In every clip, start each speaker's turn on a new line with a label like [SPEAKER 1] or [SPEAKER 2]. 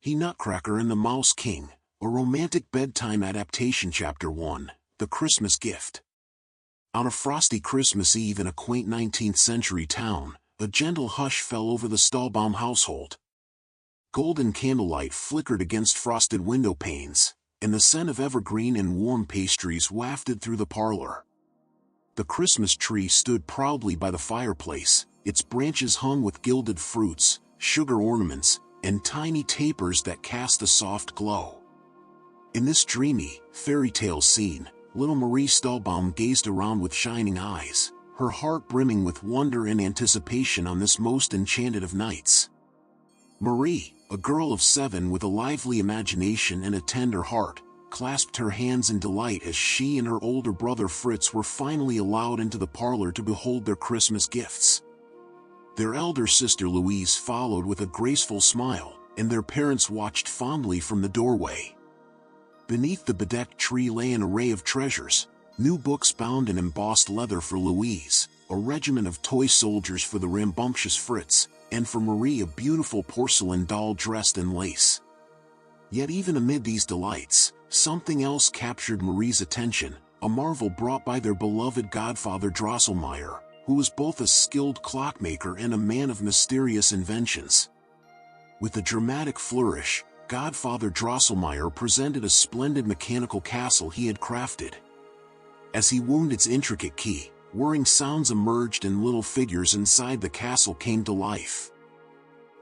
[SPEAKER 1] Nutcracker and the Mouse King, a romantic bedtime adaptation. Chapter 1, The Christmas Gift. On a frosty Christmas Eve in a quaint 19th-century town, a gentle hush fell over the Stahlbaum household. Golden candlelight flickered against frosted window panes, and the scent of evergreen and warm pastries wafted through the parlor. The Christmas tree stood proudly by the fireplace, its branches hung with gilded fruits, sugar ornaments, and tiny tapers that cast a soft glow. In this dreamy, fairy-tale scene, little Marie Stahlbaum gazed around with shining eyes, her heart brimming with wonder and anticipation on this most enchanted of nights. Marie, a girl of 7 with a lively imagination and a tender heart, clasped her hands in delight as she and her older brother Fritz were finally allowed into the parlor to behold their Christmas gifts. Their elder sister Louise followed with a graceful smile, and their parents watched fondly from the doorway. Beneath the bedecked tree lay an array of treasures: new books bound in embossed leather for Louise, a regiment of toy soldiers for the rambunctious Fritz, and for Marie a beautiful porcelain doll dressed in lace. Yet even amid these delights, something else captured Marie's attention, a marvel brought by their beloved godfather Drosselmeyer, who was both a skilled clockmaker and a man of mysterious inventions. With a dramatic flourish, Godfather Drosselmeyer presented a splendid mechanical castle he had crafted. As he wound its intricate key, whirring sounds emerged and little figures inside the castle came to life.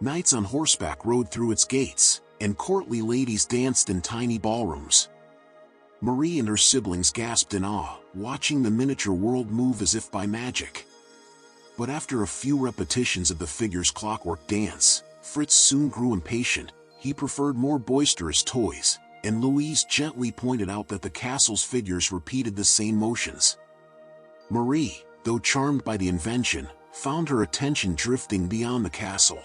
[SPEAKER 1] Knights on horseback rode through its gates, and courtly ladies danced in tiny ballrooms. Marie and her siblings gasped in awe, watching the miniature world move as if by magic. But after a few repetitions of the figures' clockwork dance, Fritz soon grew impatient. He preferred more boisterous toys, and Louise gently pointed out that the castle's figures repeated the same motions. Marie, though charmed by the invention, found her attention drifting beyond the castle.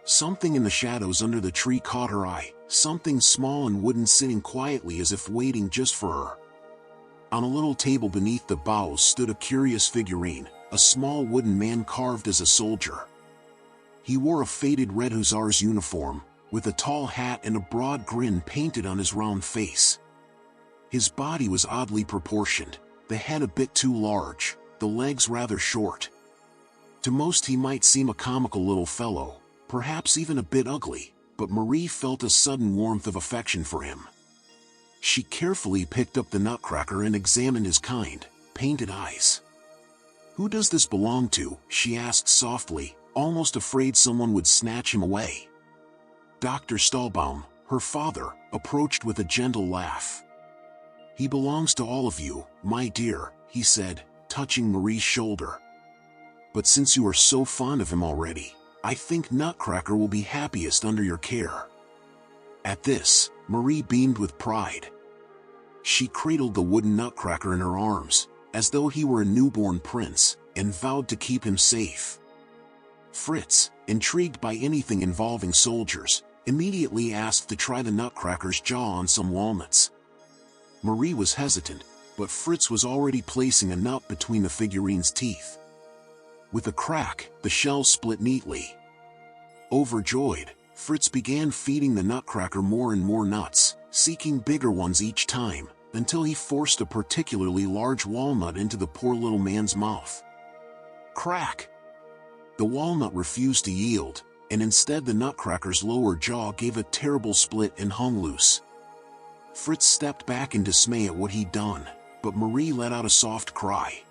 [SPEAKER 1] Something in the shadows under the tree caught her eye, something small and wooden sitting quietly as if waiting just for her. On a little table beneath the boughs stood a curious figurine, a small wooden man carved as a soldier. He wore a faded red hussar's uniform, with a tall hat and a broad grin painted on his round face. His body was oddly proportioned, the head a bit too large, the legs rather short. To most he might seem a comical little fellow, perhaps even a bit ugly, but Marie felt a sudden warmth of affection for him. She carefully picked up the Nutcracker and examined his kind, painted eyes. "Who does this belong to?" she asked softly, almost afraid someone would snatch him away. Dr. Stahlbaum, her father, approached with a gentle laugh. "He belongs to all of you, my dear," he said, touching Marie's shoulder. "But since you are so fond of him already, I think Nutcracker will be happiest under your care." At this, Marie beamed with pride. She cradled the wooden Nutcracker in her arms, as though he were a newborn prince, and vowed to keep him safe. Fritz, intrigued by anything involving soldiers, immediately asked to try the Nutcracker's jaw on some walnuts. Marie was hesitant, but Fritz was already placing a nut between the figurine's teeth. With a crack, the shell split neatly. Overjoyed, Fritz began feeding the Nutcracker more and more nuts, seeking bigger ones each time, until he forced a particularly large walnut into the poor little man's mouth. Crack! The walnut refused to yield, and instead the Nutcracker's lower jaw gave a terrible split and hung loose. Fritz stepped back in dismay at what he'd done, but Marie let out a soft cry.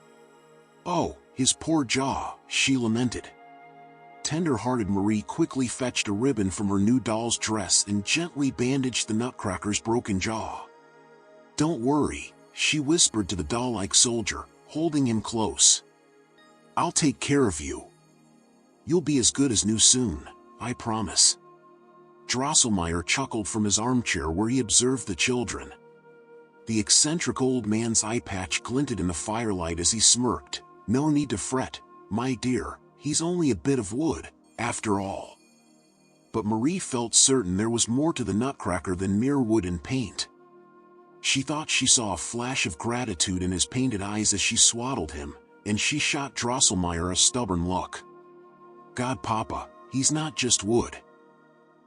[SPEAKER 1] "Oh, his poor jaw," she lamented. Tender-hearted Marie quickly fetched a ribbon from her new doll's dress and gently bandaged the Nutcracker's broken jaw. "Don't worry," she whispered to the doll-like soldier, holding him close. "I'll take care of you. You'll be as good as new soon, I promise." Drosselmeyer chuckled from his armchair where he observed the children. The eccentric old man's eye patch glinted in the firelight as he smirked. "No need to fret, my dear, he's only a bit of wood, after all." But Marie felt certain there was more to the Nutcracker than mere wood and paint. She thought she saw a flash of gratitude in his painted eyes as she swaddled him, and she shot Drosselmeyer a stubborn look. "God, Papa, he's not just wood.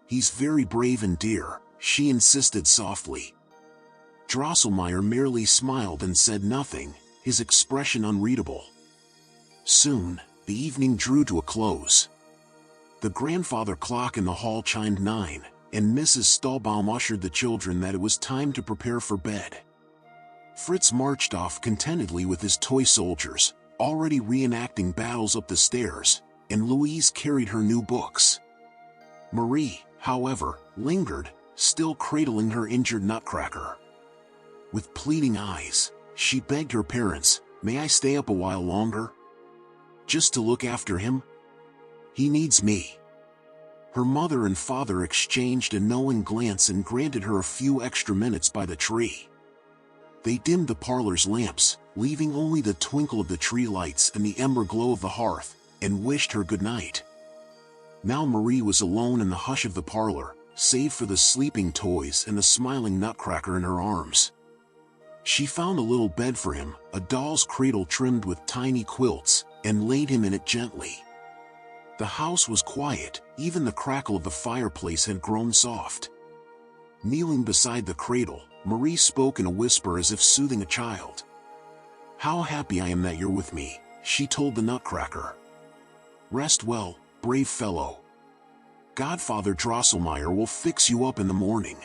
[SPEAKER 1] "He's very brave and dear," she insisted softly. Drosselmeyer merely smiled and said nothing, his expression unreadable. Soon, the evening drew to a close. The grandfather clock in the hall chimed 9, and Mrs. Stahlbaum ushered the children that it was time to prepare for bed. Fritz marched off contentedly with his toy soldiers, already reenacting battles up the stairs, and Louise carried her new books. Marie, however, lingered, still cradling her injured Nutcracker. With pleading eyes, she begged her parents, "May I stay up a while longer? Just to look after him? He needs me." Her mother and father exchanged a knowing glance and granted her a few extra minutes by the tree. They dimmed the parlor's lamps, leaving only the twinkle of the tree lights and the ember glow of the hearth, and wished her good night. Now Marie was alone in the hush of the parlor, save for the sleeping toys and the smiling Nutcracker in her arms. She found a little bed for him, a doll's cradle trimmed with tiny quilts, and laid him in it gently. The house was quiet, even the crackle of the fireplace had grown soft. Kneeling beside the cradle, Marie spoke in a whisper as if soothing a child. "How happy I am that you're with me," she told the Nutcracker. "Rest well, brave fellow. Godfather Drosselmeyer will fix you up in the morning.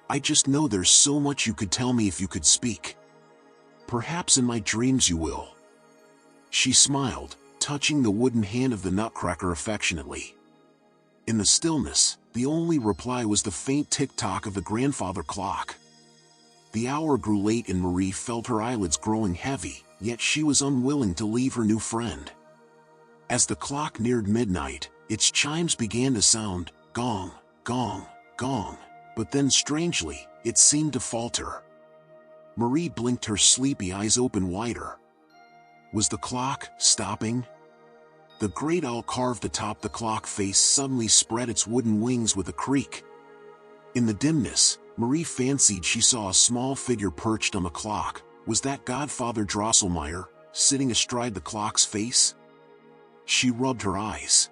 [SPEAKER 1] I just know there's so much you could tell me if you could speak. Perhaps in my dreams you will." She smiled, touching the wooden hand of the Nutcracker affectionately. In the stillness, the only reply was the faint tick-tock of the grandfather clock. The hour grew late and Marie felt her eyelids growing heavy, yet she was unwilling to leave her new friend. As the clock neared midnight, its chimes began to sound, gong, gong, gong, but then strangely, it seemed to falter. Marie blinked, her sleepy eyes open wider. Was the clock stopping? The great owl carved atop the clock face suddenly spread its wooden wings with a creak. In the dimness, Marie fancied she saw a small figure perched on the clock. Was that Godfather Drosselmeyer, sitting astride the clock's face? She rubbed her eyes.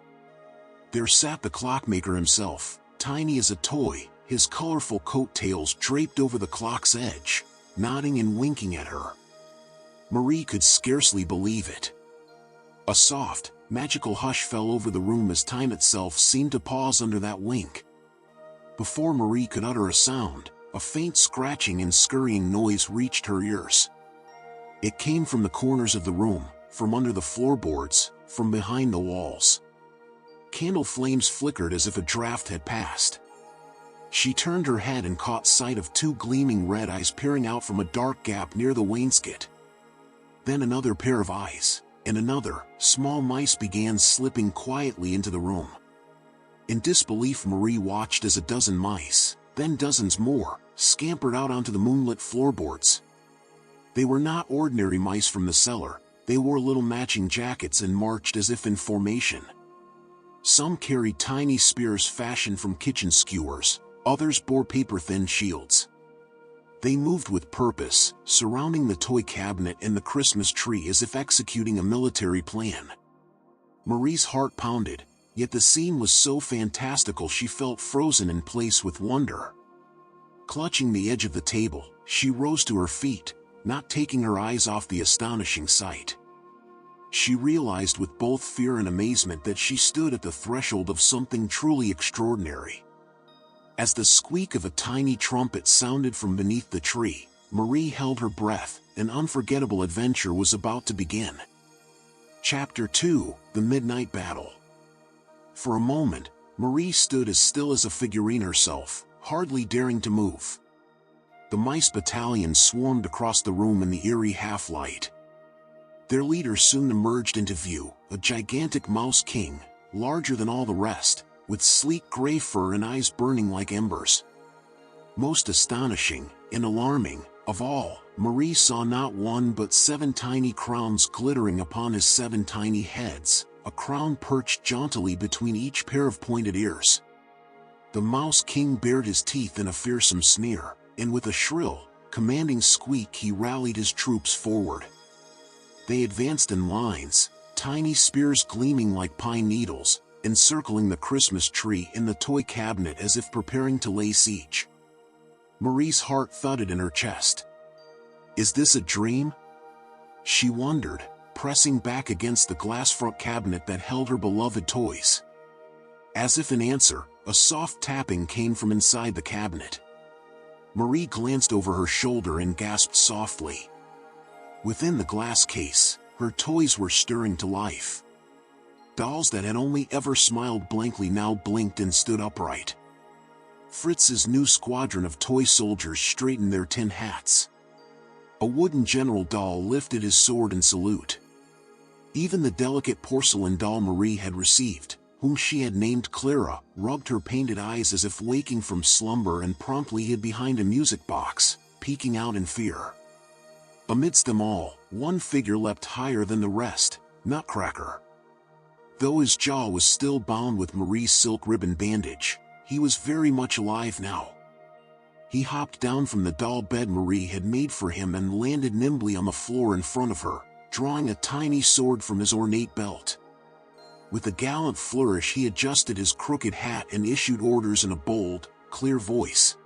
[SPEAKER 1] There sat the clockmaker himself, tiny as a toy, his colorful coat-tails draped over the clock's edge, nodding and winking at her. Marie could scarcely believe it. A soft, magical hush fell over the room as time itself seemed to pause under that wink. Before Marie could utter a sound, a faint scratching and scurrying noise reached her ears. It came from the corners of the room, from under the floorboards, from behind the walls. Candle flames flickered as if a draft had passed. She turned her head and caught sight of two gleaming red eyes peering out from a dark gap near the wainscot. Then another pair of eyes, and another. Small mice began slipping quietly into the room. In disbelief, Marie watched as a dozen mice, then dozens more, scampered out onto the moonlit floorboards. They were not ordinary mice from the cellar. They wore little matching jackets and marched as if in formation. Some carried tiny spears fashioned from kitchen skewers, others bore paper-thin shields. They moved with purpose, surrounding the toy cabinet and the Christmas tree as if executing a military plan. Marie's heart pounded, yet the scene was so fantastical she felt frozen in place with wonder. Clutching the edge of the table, she rose to her feet, not taking her eyes off the astonishing sight. She realized with both fear and amazement that she stood at the threshold of something truly extraordinary. As the squeak of a tiny trumpet sounded from beneath the tree, Marie held her breath. An unforgettable adventure was about to begin. Chapter 2: The Midnight Battle. For a moment, Marie stood as still as a figurine herself, hardly daring to move. The mice battalion swarmed across the room in the eerie half-light. Their leader soon emerged into view, a gigantic mouse king, larger than all the rest, with sleek gray fur and eyes burning like embers. Most astonishing, and alarming, of all, Marie saw not one but 7 tiny crowns glittering upon his 7 tiny heads, a crown perched jauntily between each pair of pointed ears. The Mouse King bared his teeth in a fearsome sneer, and with a shrill, commanding squeak he rallied his troops forward. They advanced in lines, tiny spears gleaming like pine needles, encircling the Christmas tree in the toy cabinet as if preparing to lay siege. Marie's heart thudded in her chest. Is this a dream? She wondered, pressing back against the glass front cabinet that held her beloved toys. As if in answer, a soft tapping came from inside the cabinet. Marie glanced over her shoulder and gasped softly. Within the glass case, her toys were stirring to life. Dolls that had only ever smiled blankly now blinked and stood upright. Fritz's new squadron of toy soldiers straightened their tin hats. A wooden general doll lifted his sword in salute. Even the delicate porcelain doll Marie had received, whom she had named Clara, rubbed her painted eyes as if waking from slumber and promptly hid behind a music box, peeking out in fear. Amidst them all, one figure leapt higher than the rest, Nutcracker. Though his jaw was still bound with Marie's silk ribbon bandage, he was very much alive now. He hopped down from the doll bed Marie had made for him and landed nimbly on the floor in front of her, drawing a tiny sword from his ornate belt. With a gallant flourish he adjusted his crooked hat and issued orders in a bold, clear voice.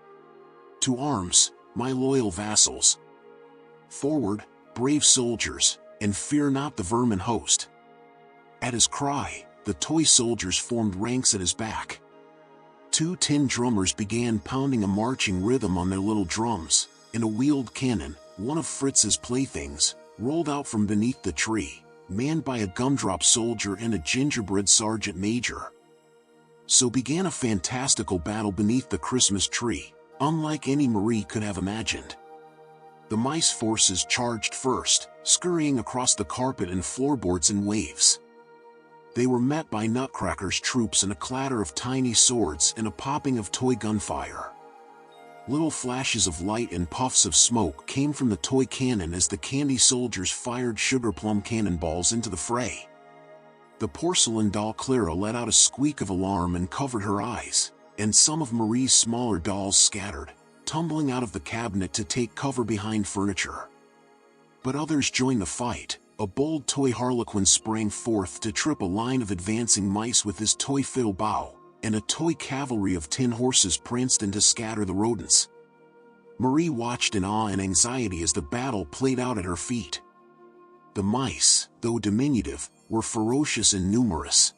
[SPEAKER 1] To arms, my loyal vassals. Forward, brave soldiers, and fear not the vermin host. At his cry, the toy soldiers formed ranks at his back. 2 tin drummers began pounding a marching rhythm on their little drums, and a wheeled cannon, one of Fritz's playthings, rolled out from beneath the tree, manned by a gumdrop soldier and a gingerbread sergeant major. So began a fantastical battle beneath the Christmas tree, unlike any Marie could have imagined. The mice forces charged first, scurrying across the carpet and floorboards in waves. They were met by Nutcracker's troops and a clatter of tiny swords and a popping of toy gunfire. Little flashes of light and puffs of smoke came from the toy cannon as the candy soldiers fired sugar plum cannonballs into the fray. The porcelain doll Clara let out a squeak of alarm and covered her eyes, and some of Marie's smaller dolls scattered, tumbling out of the cabinet to take cover behind furniture. But others joined the fight. A bold toy harlequin sprang forth to trip a line of advancing mice with his toy fiddle bow, and a toy cavalry of tin horses pranced in to scatter the rodents. Marie watched in awe and anxiety as the battle played out at her feet. The mice, though diminutive, were ferocious and numerous.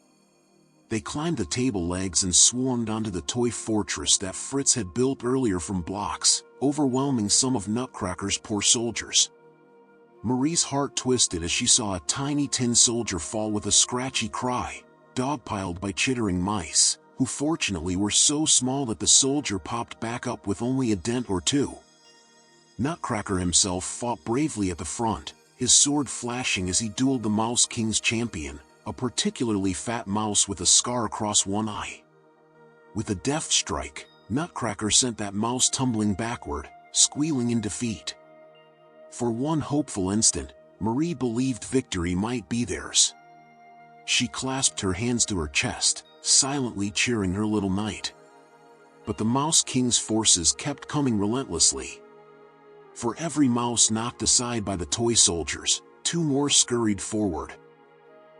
[SPEAKER 1] They climbed the table legs and swarmed onto the toy fortress that Fritz had built earlier from blocks, overwhelming some of Nutcracker's poor soldiers. Marie's heart twisted as she saw a tiny tin soldier fall with a scratchy cry, dogpiled by chittering mice, who fortunately were so small that the soldier popped back up with only a dent or two. Nutcracker himself fought bravely at the front, his sword flashing as he dueled the Mouse King's champion, a particularly fat mouse with a scar across one eye. With a deft strike, Nutcracker sent that mouse tumbling backward, squealing in defeat. For one hopeful instant, Marie believed victory might be theirs. She clasped her hands to her chest, silently cheering her little knight. But the Mouse King's forces kept coming relentlessly. For every mouse knocked aside by the toy soldiers, 2 more scurried forward.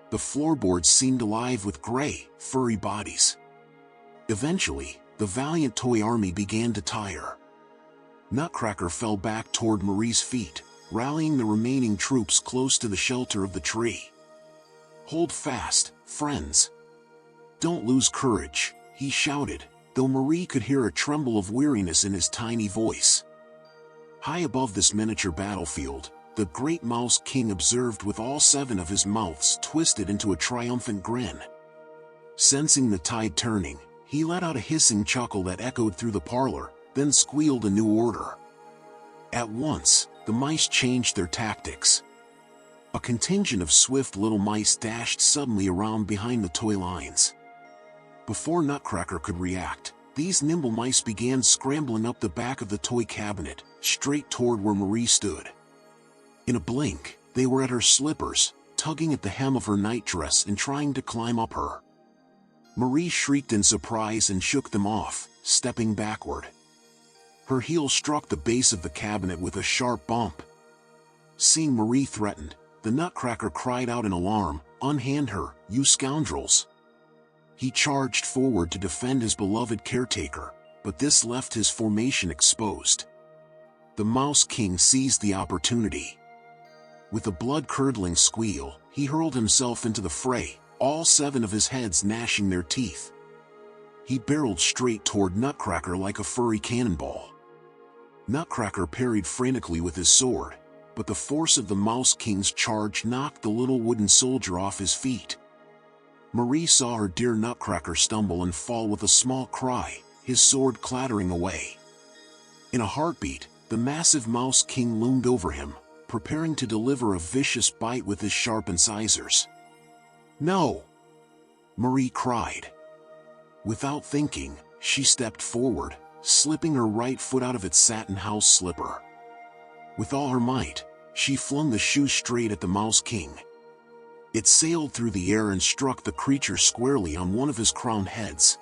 [SPEAKER 1] The floorboards seemed alive with gray, furry bodies. Eventually, the valiant toy army began to tire. Nutcracker fell back toward Marie's feet, rallying the remaining troops close to the shelter of the tree. Hold fast, friends. Don't lose courage, he shouted, though Marie could hear a tremble of weariness in his tiny voice. High above this miniature battlefield, the great Mouse King observed with all 7 of his mouths twisted into a triumphant grin. Sensing the tide turning, he let out a hissing chuckle that echoed through the parlor, then squealed a new order. At once, the mice changed their tactics. A contingent of swift little mice dashed suddenly around behind the toy lines. Before Nutcracker could react, these nimble mice began scrambling up the back of the toy cabinet, straight toward where Marie stood. In a blink, they were at her slippers, tugging at the hem of her nightdress and trying to climb up her. Marie shrieked in surprise and shook them off, stepping backward. Her heel struck the base of the cabinet with a sharp bump. Seeing Marie threatened, the Nutcracker cried out in alarm, "Unhand her, you scoundrels!" He charged forward to defend his beloved caretaker, but this left his formation exposed. The Mouse King seized the opportunity. With a blood-curdling squeal, he hurled himself into the fray, all 7 of his heads gnashing their teeth. He barreled straight toward Nutcracker like a furry cannonball. Nutcracker parried frantically with his sword, but the force of the Mouse King's charge knocked the little wooden soldier off his feet. Marie saw her dear Nutcracker stumble and fall with a small cry, his sword clattering away. In a heartbeat, the massive Mouse King loomed over him, preparing to deliver a vicious bite with his sharp incisors. "No!" Marie cried. Without thinking, she stepped forward, slipping her right foot out of its satin house slipper. With all her might, she flung the shoe straight at the Mouse King. It sailed through the air and struck the creature squarely on one of his crowned heads.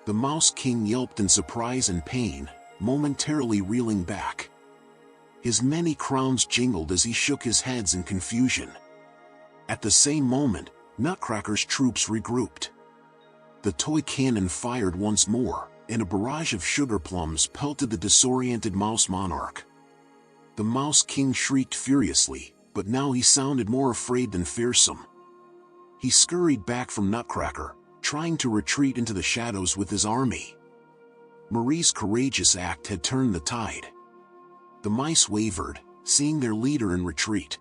[SPEAKER 1] The Mouse King yelped in surprise and pain, momentarily reeling back. His many crowns jingled as he shook his heads in confusion. At the same moment, Nutcracker's troops regrouped. The toy cannon fired once more, and a barrage of sugar plums pelted the disoriented mouse monarch. The Mouse King shrieked furiously, but now he sounded more afraid than fearsome. He scurried back from Nutcracker, trying to retreat into the shadows with his army. Marie's courageous act had turned the tide. The mice wavered, seeing their leader in retreat.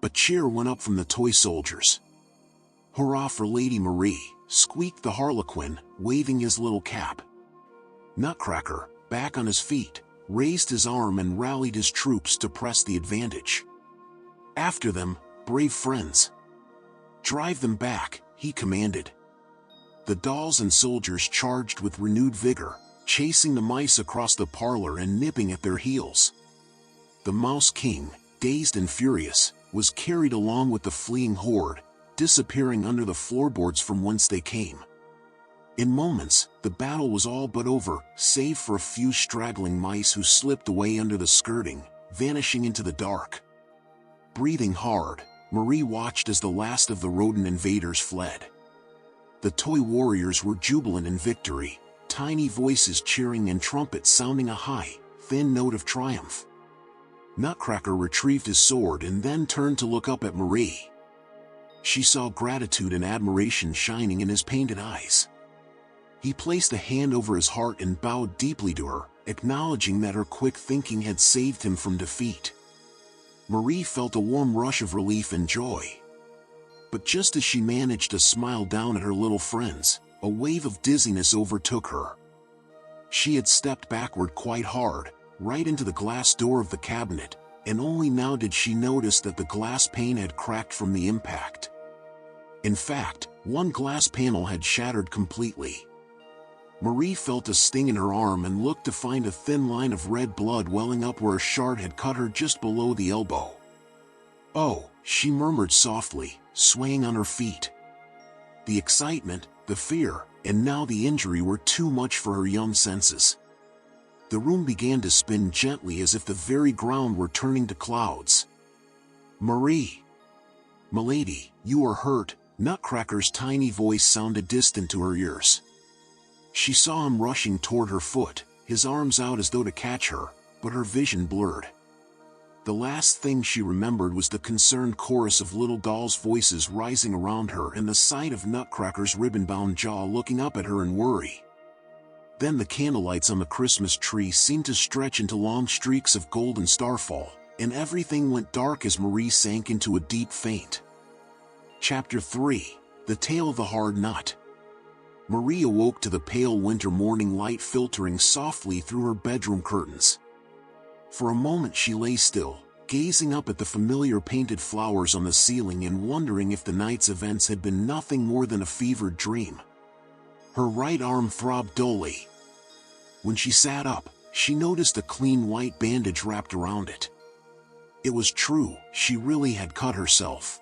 [SPEAKER 1] A cheer went up from the toy soldiers. "Hurrah for Lady Marie!" squeaked the Harlequin, waving his little cap. Nutcracker, back on his feet, raised his arm and rallied his troops to press the advantage. "After them, brave friends! Drive them back," he commanded. The dolls and soldiers charged with renewed vigor, chasing the mice across the parlor and nipping at their heels. The Mouse King, dazed and furious, was carried along with the fleeing horde, disappearing under the floorboards from whence they came. In moments, the battle was all but over, save for a few straggling mice who slipped away under the skirting, vanishing into the dark. Breathing hard, Marie watched as the last of the rodent invaders fled. The toy warriors were jubilant in victory, tiny voices cheering and trumpets sounding a high, thin note of triumph. Nutcracker retrieved his sword and then turned to look up at Marie. She saw gratitude and admiration shining in his painted eyes. He placed a hand over his heart and bowed deeply to her, acknowledging that her quick thinking had saved him from defeat. Marie felt a warm rush of relief and joy. But just as she managed to smile down at her little friends, a wave of dizziness overtook her. She had stepped backward quite hard, right into the glass door of the cabinet, and only now did she notice that the glass pane had cracked from the impact. In fact, one glass panel had shattered completely. Marie felt a sting in her arm and looked to find a thin line of red blood welling up where a shard had cut her just below the elbow. "Oh," she murmured softly, swaying on her feet. The excitement, the fear, and now the injury were too much for her young senses. The room began to spin gently as if the very ground were turning to clouds. "Marie! Milady, you are hurt," Nutcracker's tiny voice sounded distant to her ears. She saw him rushing toward her foot, his arms out as though to catch her, but her vision blurred. The last thing she remembered was the concerned chorus of little dolls' voices rising around her and the sight of Nutcracker's ribbon-bound jaw looking up at her in worry. Then the candlelights on the Christmas tree seemed to stretch into long streaks of golden starfall, and everything went dark as Marie sank into a deep faint. Chapter 3: The Tale of the Hard Nut. Marie awoke to the pale winter morning light filtering softly through her bedroom curtains. For a moment she lay still, gazing up at the familiar painted flowers on the ceiling and wondering if the night's events had been nothing more than a fevered dream. Her right arm throbbed dully. When she sat up, she noticed a clean white bandage wrapped around it. It was true, she really had cut herself.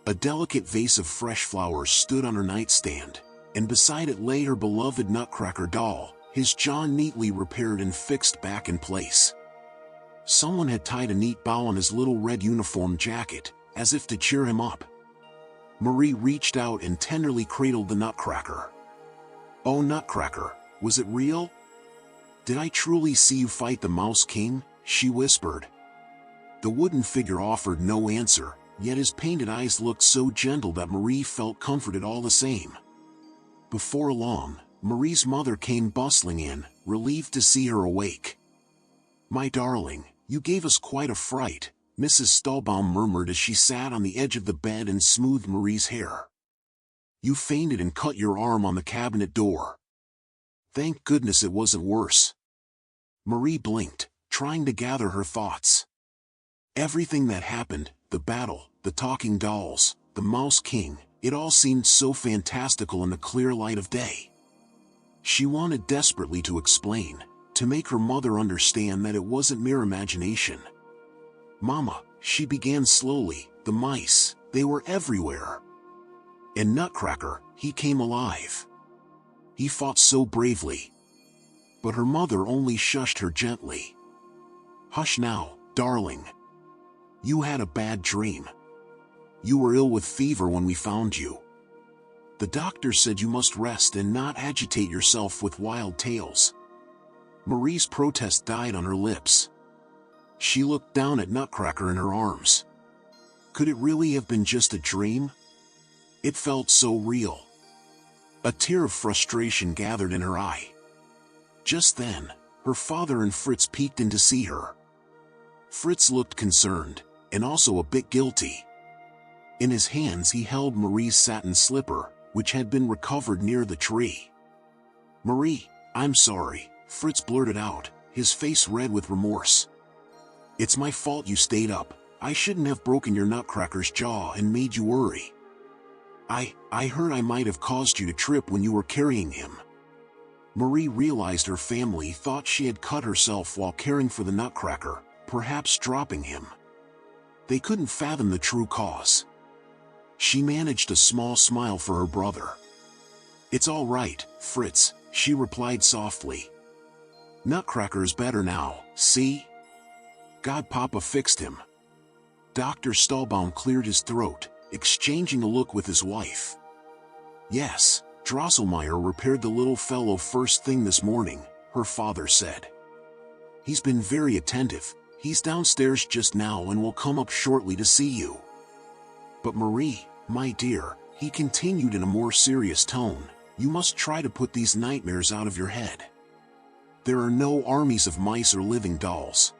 [SPEAKER 1] A delicate vase of fresh flowers stood on her nightstand, and beside it lay her beloved Nutcracker doll, his jaw neatly repaired and fixed back in place. Someone had tied a neat bow on his little red uniform jacket, as if to cheer him up. Marie reached out and tenderly cradled the Nutcracker. "Oh, Nutcracker, was it real? Did I truly see you fight the Mouse King?" she whispered. The wooden figure offered no answer, yet his painted eyes looked so gentle that Marie felt comforted all the same. Before long, Marie's mother came bustling in, relieved to see her awake. "My darling, you gave us quite a fright," Mrs. Stahlbaum murmured as she sat on the edge of the bed and smoothed Marie's hair. "You fainted and cut your arm on the cabinet door. Thank goodness it wasn't worse." Marie blinked, trying to gather her thoughts. Everything that happened, the battle, the talking dolls, the Mouse King, it all seemed so fantastical in the clear light of day. She wanted desperately to explain, to make her mother understand that it wasn't mere imagination. "Mama," she began slowly, "the mice, they were everywhere. And Nutcracker, he came alive. He fought so bravely." But her mother only shushed her gently. "Hush now, darling. You had a bad dream. You were ill with fever when we found you. The doctor said you must rest and not agitate yourself with wild tales." Marie's protest died on her lips. She looked down at Nutcracker in her arms. Could it really have been just a dream? It felt so real. A tear of frustration gathered in her eye. Just then, her father and Fritz peeked in to see her. Fritz looked concerned, and also a bit guilty. In his hands he held Marie's satin slipper, which had been recovered near the tree. "Marie, I'm sorry," Fritz blurted out, his face red with remorse. "It's my fault you stayed up. I shouldn't have broken your Nutcracker's jaw and made you worry. I heard I might have caused you to trip when you were carrying him." Marie realized her family thought she had cut herself while caring for the Nutcracker, perhaps dropping him. They couldn't fathom the true cause. She managed a small smile for her brother. "It's all right, Fritz," she replied softly. "Nutcracker's better now, see? Godpapa fixed him." Dr. Stahlbaum cleared his throat, exchanging a look with his wife. "Yes, Drosselmeyer repaired the little fellow first thing this morning," her father said. "He's been very attentive. He's downstairs just now and will come up shortly to see you. But Marie, my dear," he continued in a more serious tone, "you must try to put these nightmares out of your head. There are no armies of mice or living dolls.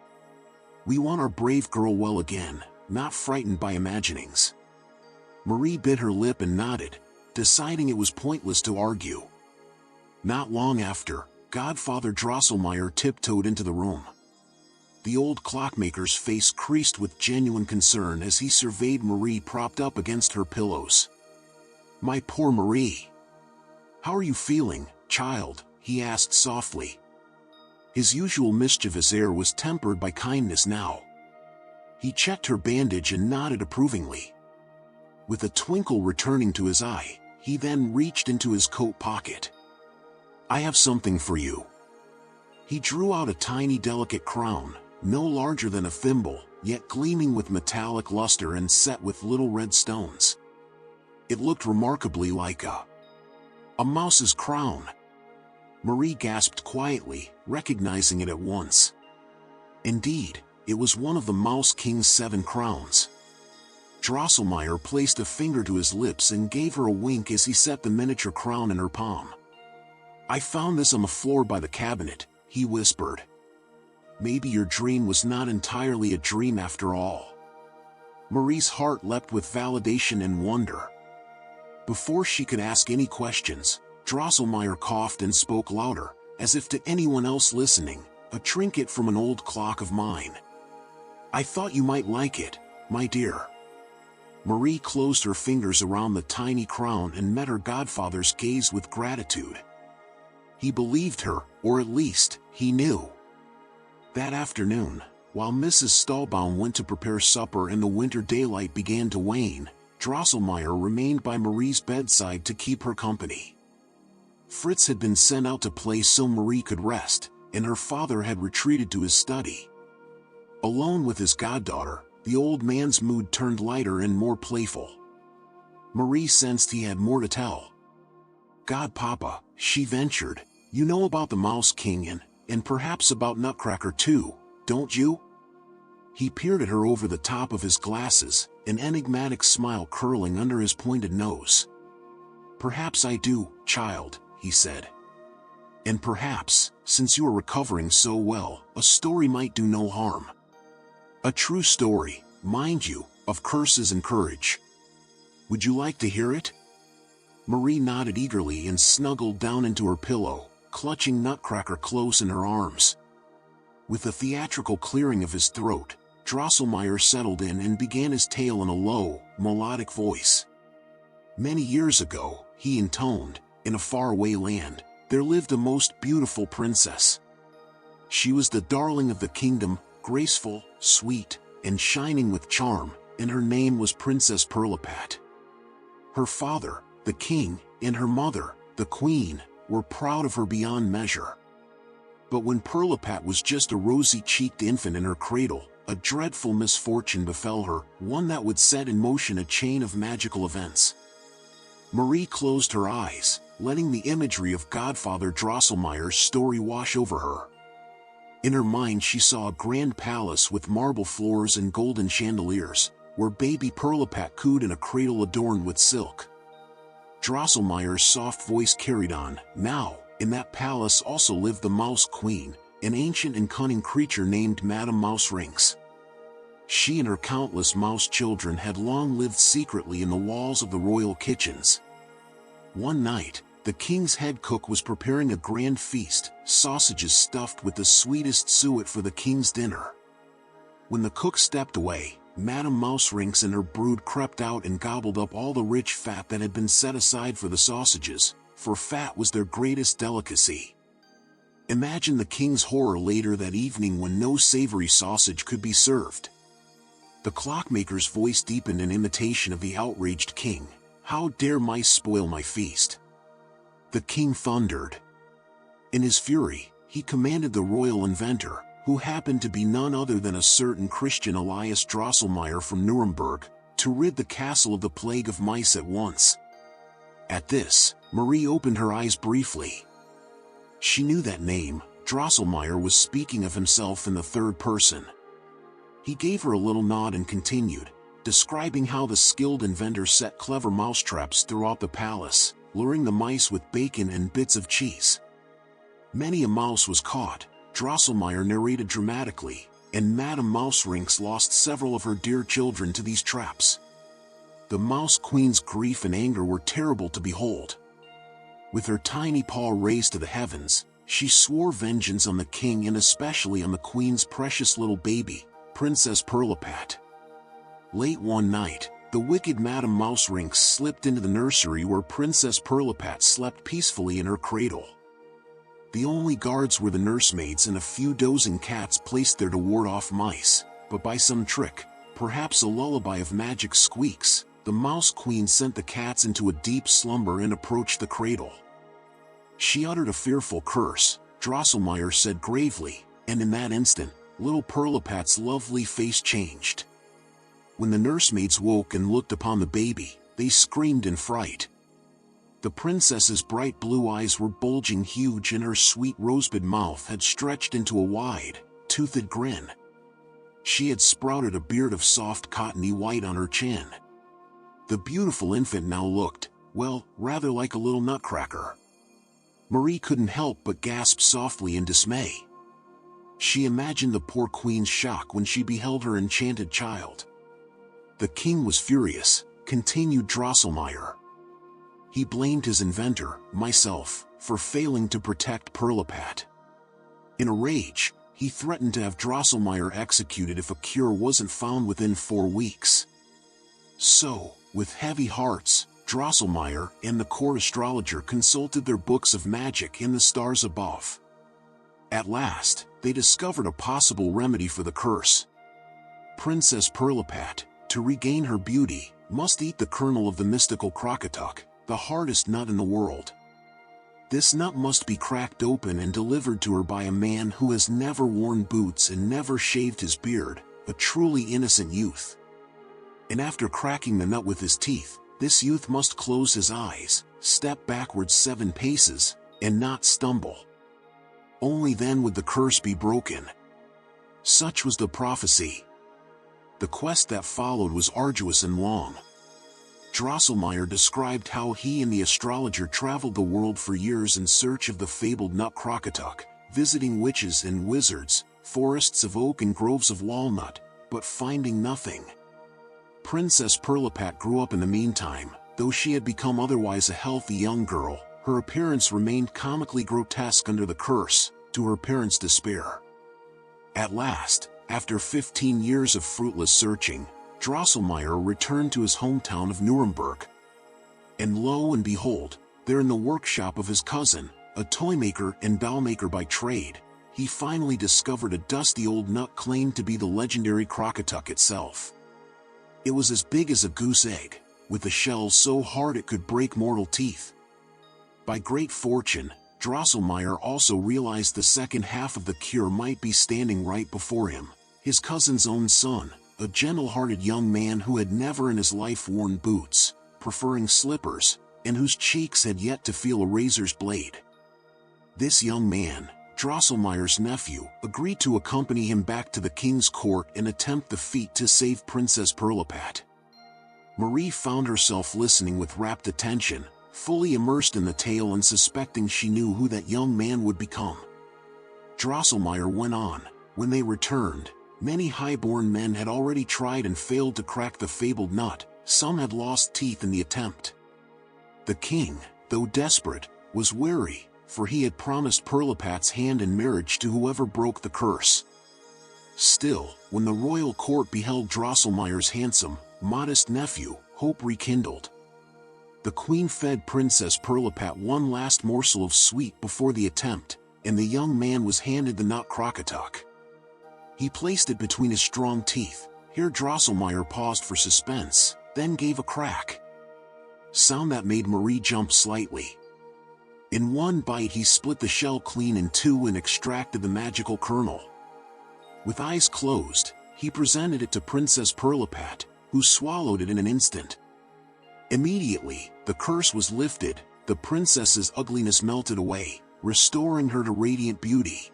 [SPEAKER 1] We want our brave girl well again, not frightened by imaginings." Marie bit her lip and nodded, deciding it was pointless to argue. Not long after, Godfather Drosselmeyer tiptoed into the room. The old clockmaker's face creased with genuine concern as he surveyed Marie propped up against her pillows. "My poor Marie. How are you feeling, child?" he asked softly. His usual mischievous air was tempered by kindness now. He checked her bandage and nodded approvingly. With a twinkle returning to his eye, he then reached into his coat pocket. "I have something for you." He drew out a tiny delicate crown, no larger than a thimble, yet gleaming with metallic luster and set with little red stones. It looked remarkably like a mouse's crown. Marie gasped quietly, recognizing it at once. Indeed, it was one of the Mouse King's 7 crowns. Drosselmeyer placed a finger to his lips and gave her a wink as he set the miniature crown in her palm. "I found this on the floor by the cabinet," he whispered. "Maybe your dream was not entirely a dream after all." Marie's heart leapt with validation and wonder. Before she could ask any questions, Drosselmeyer coughed and spoke louder, as if to anyone else listening, "A trinket from an old clock of mine. I thought you might like it, my dear." Marie closed her fingers around the tiny crown and met her godfather's gaze with gratitude. He believed her, or at least, he knew. That afternoon, while Mrs. Stahlbaum went to prepare supper and the winter daylight began to wane, Drosselmeyer remained by Marie's bedside to keep her company. Fritz had been sent out to play so Marie could rest, and her father had retreated to his study. Alone with his goddaughter, the old man's mood turned lighter and more playful. Marie sensed he had more to tell. "God, Papa," she ventured, "you know about the Mouse King and perhaps about Nutcracker too, don't you?" He peered at her over the top of his glasses, an enigmatic smile curling under his pointed nose. "Perhaps I do, child," he said. "And perhaps, since you are recovering so well, a story might do no harm. A true story, mind you, of curses and courage. Would you like to hear it?" Marie nodded eagerly and snuggled down into her pillow, clutching Nutcracker close in her arms. With a theatrical clearing of his throat, Drosselmeyer settled in and began his tale in a low, melodic voice. "Many years ago," he intoned, "in a faraway land, there lived a most beautiful princess. She was the darling of the kingdom, graceful, sweet, and shining with charm, and her name was Princess Pirlipat. Her father, the king, and her mother, the queen, were proud of her beyond measure. But when Pirlipat was just a rosy-cheeked infant in her cradle, a dreadful misfortune befell her, one that would set in motion a chain of magical events." Marie closed her eyes, letting the imagery of Godfather Drosselmeyer's story wash over her. In her mind she saw a grand palace with marble floors and golden chandeliers, where baby Pirlipat cooed in a cradle adorned with silk. Drosselmeyer's soft voice carried on, "Now, in that palace also lived the Mouse Queen, an ancient and cunning creature named Madame Mouserings. She and her countless mouse children had long lived secretly in the walls of the royal kitchens. One night, the king's head cook was preparing a grand feast, sausages stuffed with the sweetest suet for the king's dinner. When the cook stepped away, Madame Mouserings and her brood crept out and gobbled up all the rich fat that had been set aside for the sausages, for fat was their greatest delicacy. Imagine the king's horror later that evening when no savory sausage could be served. The clockmaker's voice deepened in imitation of the outraged king. "How dare mice spoil my feast?" The king thundered. In his fury, he commanded the royal inventor, who happened to be none other than a certain Christian Elias Drosselmeyer from Nuremberg, to rid the castle of the plague of mice at once. At this, Marie opened her eyes briefly. She knew that name. Drosselmeyer was speaking of himself in the third person. He gave her a little nod and continued, describing how the skilled inventor set clever mousetraps throughout the palace, luring the mice with bacon and bits of cheese. Many a mouse was caught, Drosselmeyer narrated dramatically, and Madame Mouserings lost several of her dear children to these traps. The Mouse Queen's grief and anger were terrible to behold. With her tiny paw raised to the heavens, she swore vengeance on the king and especially on the queen's precious little baby, Princess Pirlipat. Late one night, the wicked Madame Mouserings slipped into the nursery where Princess Pirlipat slept peacefully in her cradle. The only guards were the nursemaids and a few dozing cats placed there to ward off mice, but by some trick, perhaps a lullaby of magic squeaks, the Mouse Queen sent the cats into a deep slumber and approached the cradle. She uttered a fearful curse, Drosselmeyer said gravely, and in that instant, little Pirlipat's lovely face changed. When the nursemaids woke and looked upon the baby, they screamed in fright. The princess's bright blue eyes were bulging huge and her sweet rosebud mouth had stretched into a wide, toothed grin. She had sprouted a beard of soft cottony white on her chin. The beautiful infant now looked, well, rather like a little nutcracker. Marie couldn't help but gasp softly in dismay. She imagined the poor queen's shock when she beheld her enchanted child. The king was furious, continued Drosselmeyer. He blamed his inventor, myself, for failing to protect Pirlipat. In a rage, he threatened to have Drosselmeyer executed if a cure wasn't found within 4 weeks. So, with heavy hearts, Drosselmeyer and the court astrologer consulted their books of magic in the stars above. At last, they discovered a possible remedy for the curse. Princess Pirlipat, to regain her beauty, must eat the kernel of the mystical crockatuck, the hardest nut in the world. This nut must be cracked open and delivered to her by a man who has never worn boots and never shaved his beard, a truly innocent youth. And after cracking the nut with his teeth, This youth must close his eyes, step backwards 7 paces, and not stumble. Only then would the curse be broken. Such was the prophecy. The quest that followed was arduous and long. Drosselmeyer described how he and the astrologer traveled the world for years in search of the fabled Nutcracker, visiting witches and wizards, forests of oak and groves of walnut, but finding nothing. Princess Pirlipat grew up in the meantime. Though she had become otherwise a healthy young girl, her appearance remained comically grotesque under the curse, to her parents' despair. At last, after 15 years of fruitless searching, Drosselmeyer returned to his hometown of Nuremberg. And lo and behold, there in the workshop of his cousin, a toymaker and dollmaker by trade, he finally discovered a dusty old nut claimed to be the legendary Crockatuck itself. It was as big as a goose egg, with a shell so hard it could break mortal teeth. By great fortune, Drosselmeyer also realized the second half of the cure might be standing right before him, his cousin's own son, a gentle-hearted young man who had never in his life worn boots, preferring slippers, and whose cheeks had yet to feel a razor's blade. This young man, Drosselmeyer's nephew, agreed to accompany him back to the king's court and attempt the feat to save Princess Pirlipat. Marie found herself listening with rapt attention, fully immersed in the tale and suspecting she knew who that young man would become. Drosselmeyer went on. When they returned, many high-born men had already tried and failed to crack the fabled nut. Some had lost teeth in the attempt. The king, though desperate, was wary, for he had promised Pirlipat's hand in marriage to whoever broke the curse. Still, when the royal court beheld Drosselmeyer's handsome, modest nephew, hope rekindled. The queen fed Princess Pirlipat one last morsel of sweet before the attempt, and the young man was handed the Nutcracker. He placed it between his strong teeth. Here Drosselmeyer paused for suspense, then gave a crack. Sound that made Marie jump slightly. In one bite he split the shell clean in two and extracted the magical kernel. With eyes closed, he presented it to Princess Pirlipat, who swallowed it in an instant. Immediately, the curse was lifted, the princess's ugliness melted away, restoring her to radiant beauty.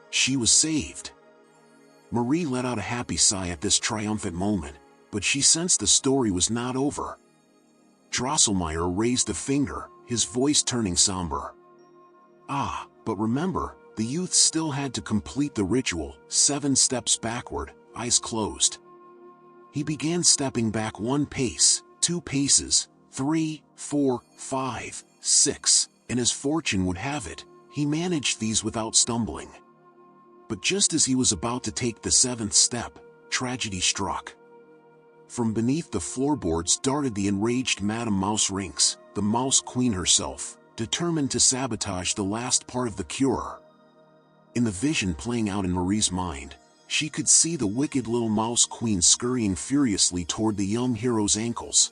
[SPEAKER 1] She was saved. Marie let out a happy sigh at this triumphant moment, but she sensed the story was not over. Drosselmeyer raised a finger, his voice turning somber. Ah, but remember, the youth still had to complete the ritual, 7 steps backward, eyes closed. He began stepping back 1 pace, 2 paces, 3, 4, 5, 6, and as fortune would have it, he managed these without stumbling. But just as he was about to take the 7th step, tragedy struck. From beneath the floorboards darted the enraged Madame Mouse Rinks, the Mouse Queen herself, determined to sabotage the last part of the cure. In the vision playing out in Marie's mind, she could see the wicked little Mouse Queen scurrying furiously toward the young hero's ankles.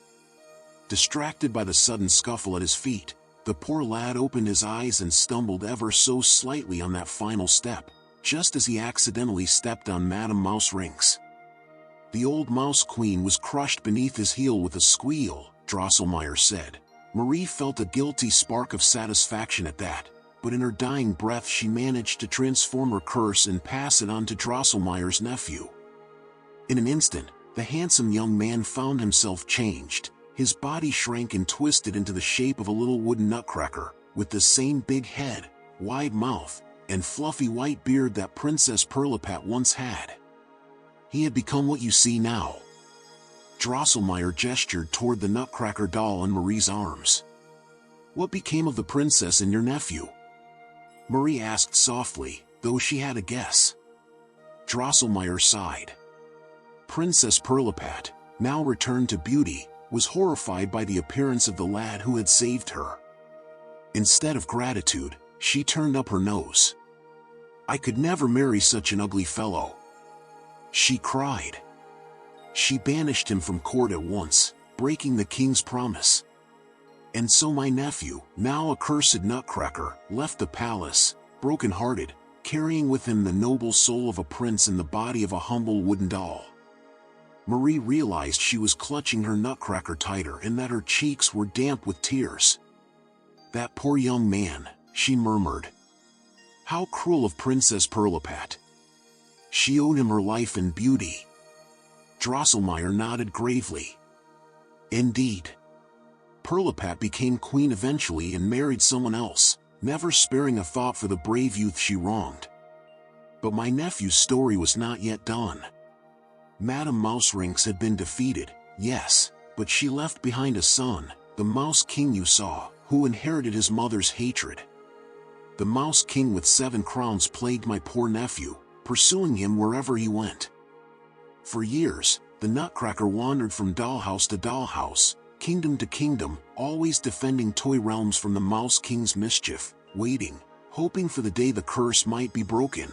[SPEAKER 1] Distracted by the sudden scuffle at his feet, the poor lad opened his eyes and stumbled ever so slightly on that final step, just as he accidentally stepped on Madame Mouse Rinks. The old Mouse Queen was crushed beneath his heel with a squeal, Drosselmeyer said. Marie felt a guilty spark of satisfaction at that, but in her dying breath she managed to transform her curse and pass it on to Drosselmeyer's nephew. In an instant, the handsome young man found himself changed. His body shrank and twisted into the shape of a little wooden nutcracker, with the same big head, wide mouth, and fluffy white beard that Princess Pirlipat once had. He had become what you see now. Drosselmeyer gestured toward the Nutcracker doll in Marie's arms. What became of the princess and your nephew? Marie asked softly, though she had a guess. Drosselmeyer sighed. Princess Pirlipat, now returned to beauty, was horrified by the appearance of the lad who had saved her. Instead of gratitude, she turned up her nose. I could never marry such an ugly fellow, she cried. She banished him from court at once, breaking the king's promise. And so my nephew, now a cursed nutcracker, left the palace, broken-hearted, carrying with him the noble soul of a prince in the body of a humble wooden doll. Marie realized she was clutching her Nutcracker tighter and that her cheeks were damp with tears. "That poor young man," she murmured. "How cruel of Princess Pirlipat. She owed him her life and beauty." Drosselmeyer nodded gravely. "Indeed. Pirlipat became queen eventually and married someone else, never sparing a thought for the brave youth she wronged. But my nephew's story was not yet done. Madame Mouserinks had been defeated, yes, but she left behind a son, the Mouse King you saw, who inherited his mother's hatred. The Mouse King with 7 crowns plagued my poor nephew, pursuing him wherever he went. For years, the Nutcracker wandered from dollhouse to dollhouse, kingdom to kingdom, always defending toy realms from the Mouse King's mischief, waiting, hoping for the day the curse might be broken."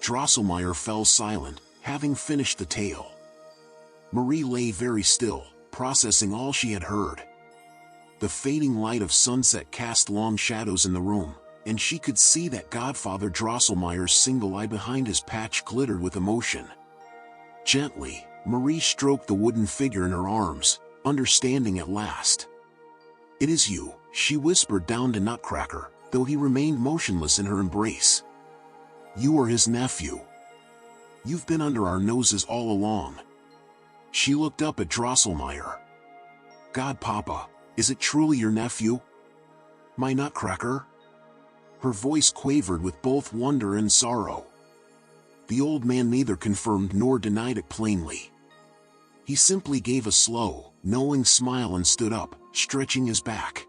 [SPEAKER 1] Drosselmeyer fell silent, having finished the tale. Marie lay very still, processing all she had heard. The fading light of sunset cast long shadows in the room, and she could see that Godfather Drosselmeyer's single eye behind his patch glittered with emotion. Gently, Marie stroked the wooden figure in her arms, understanding at last. "It is you," she whispered down to Nutcracker, though he remained motionless in her embrace. "You are his nephew. You've been under our noses all along." She looked up at Drosselmeyer. "Godpapa, is it truly your nephew? My Nutcracker?" Her voice quavered with both wonder and sorrow. The old man neither confirmed nor denied it plainly. He simply gave a slow, knowing smile and stood up, stretching his back.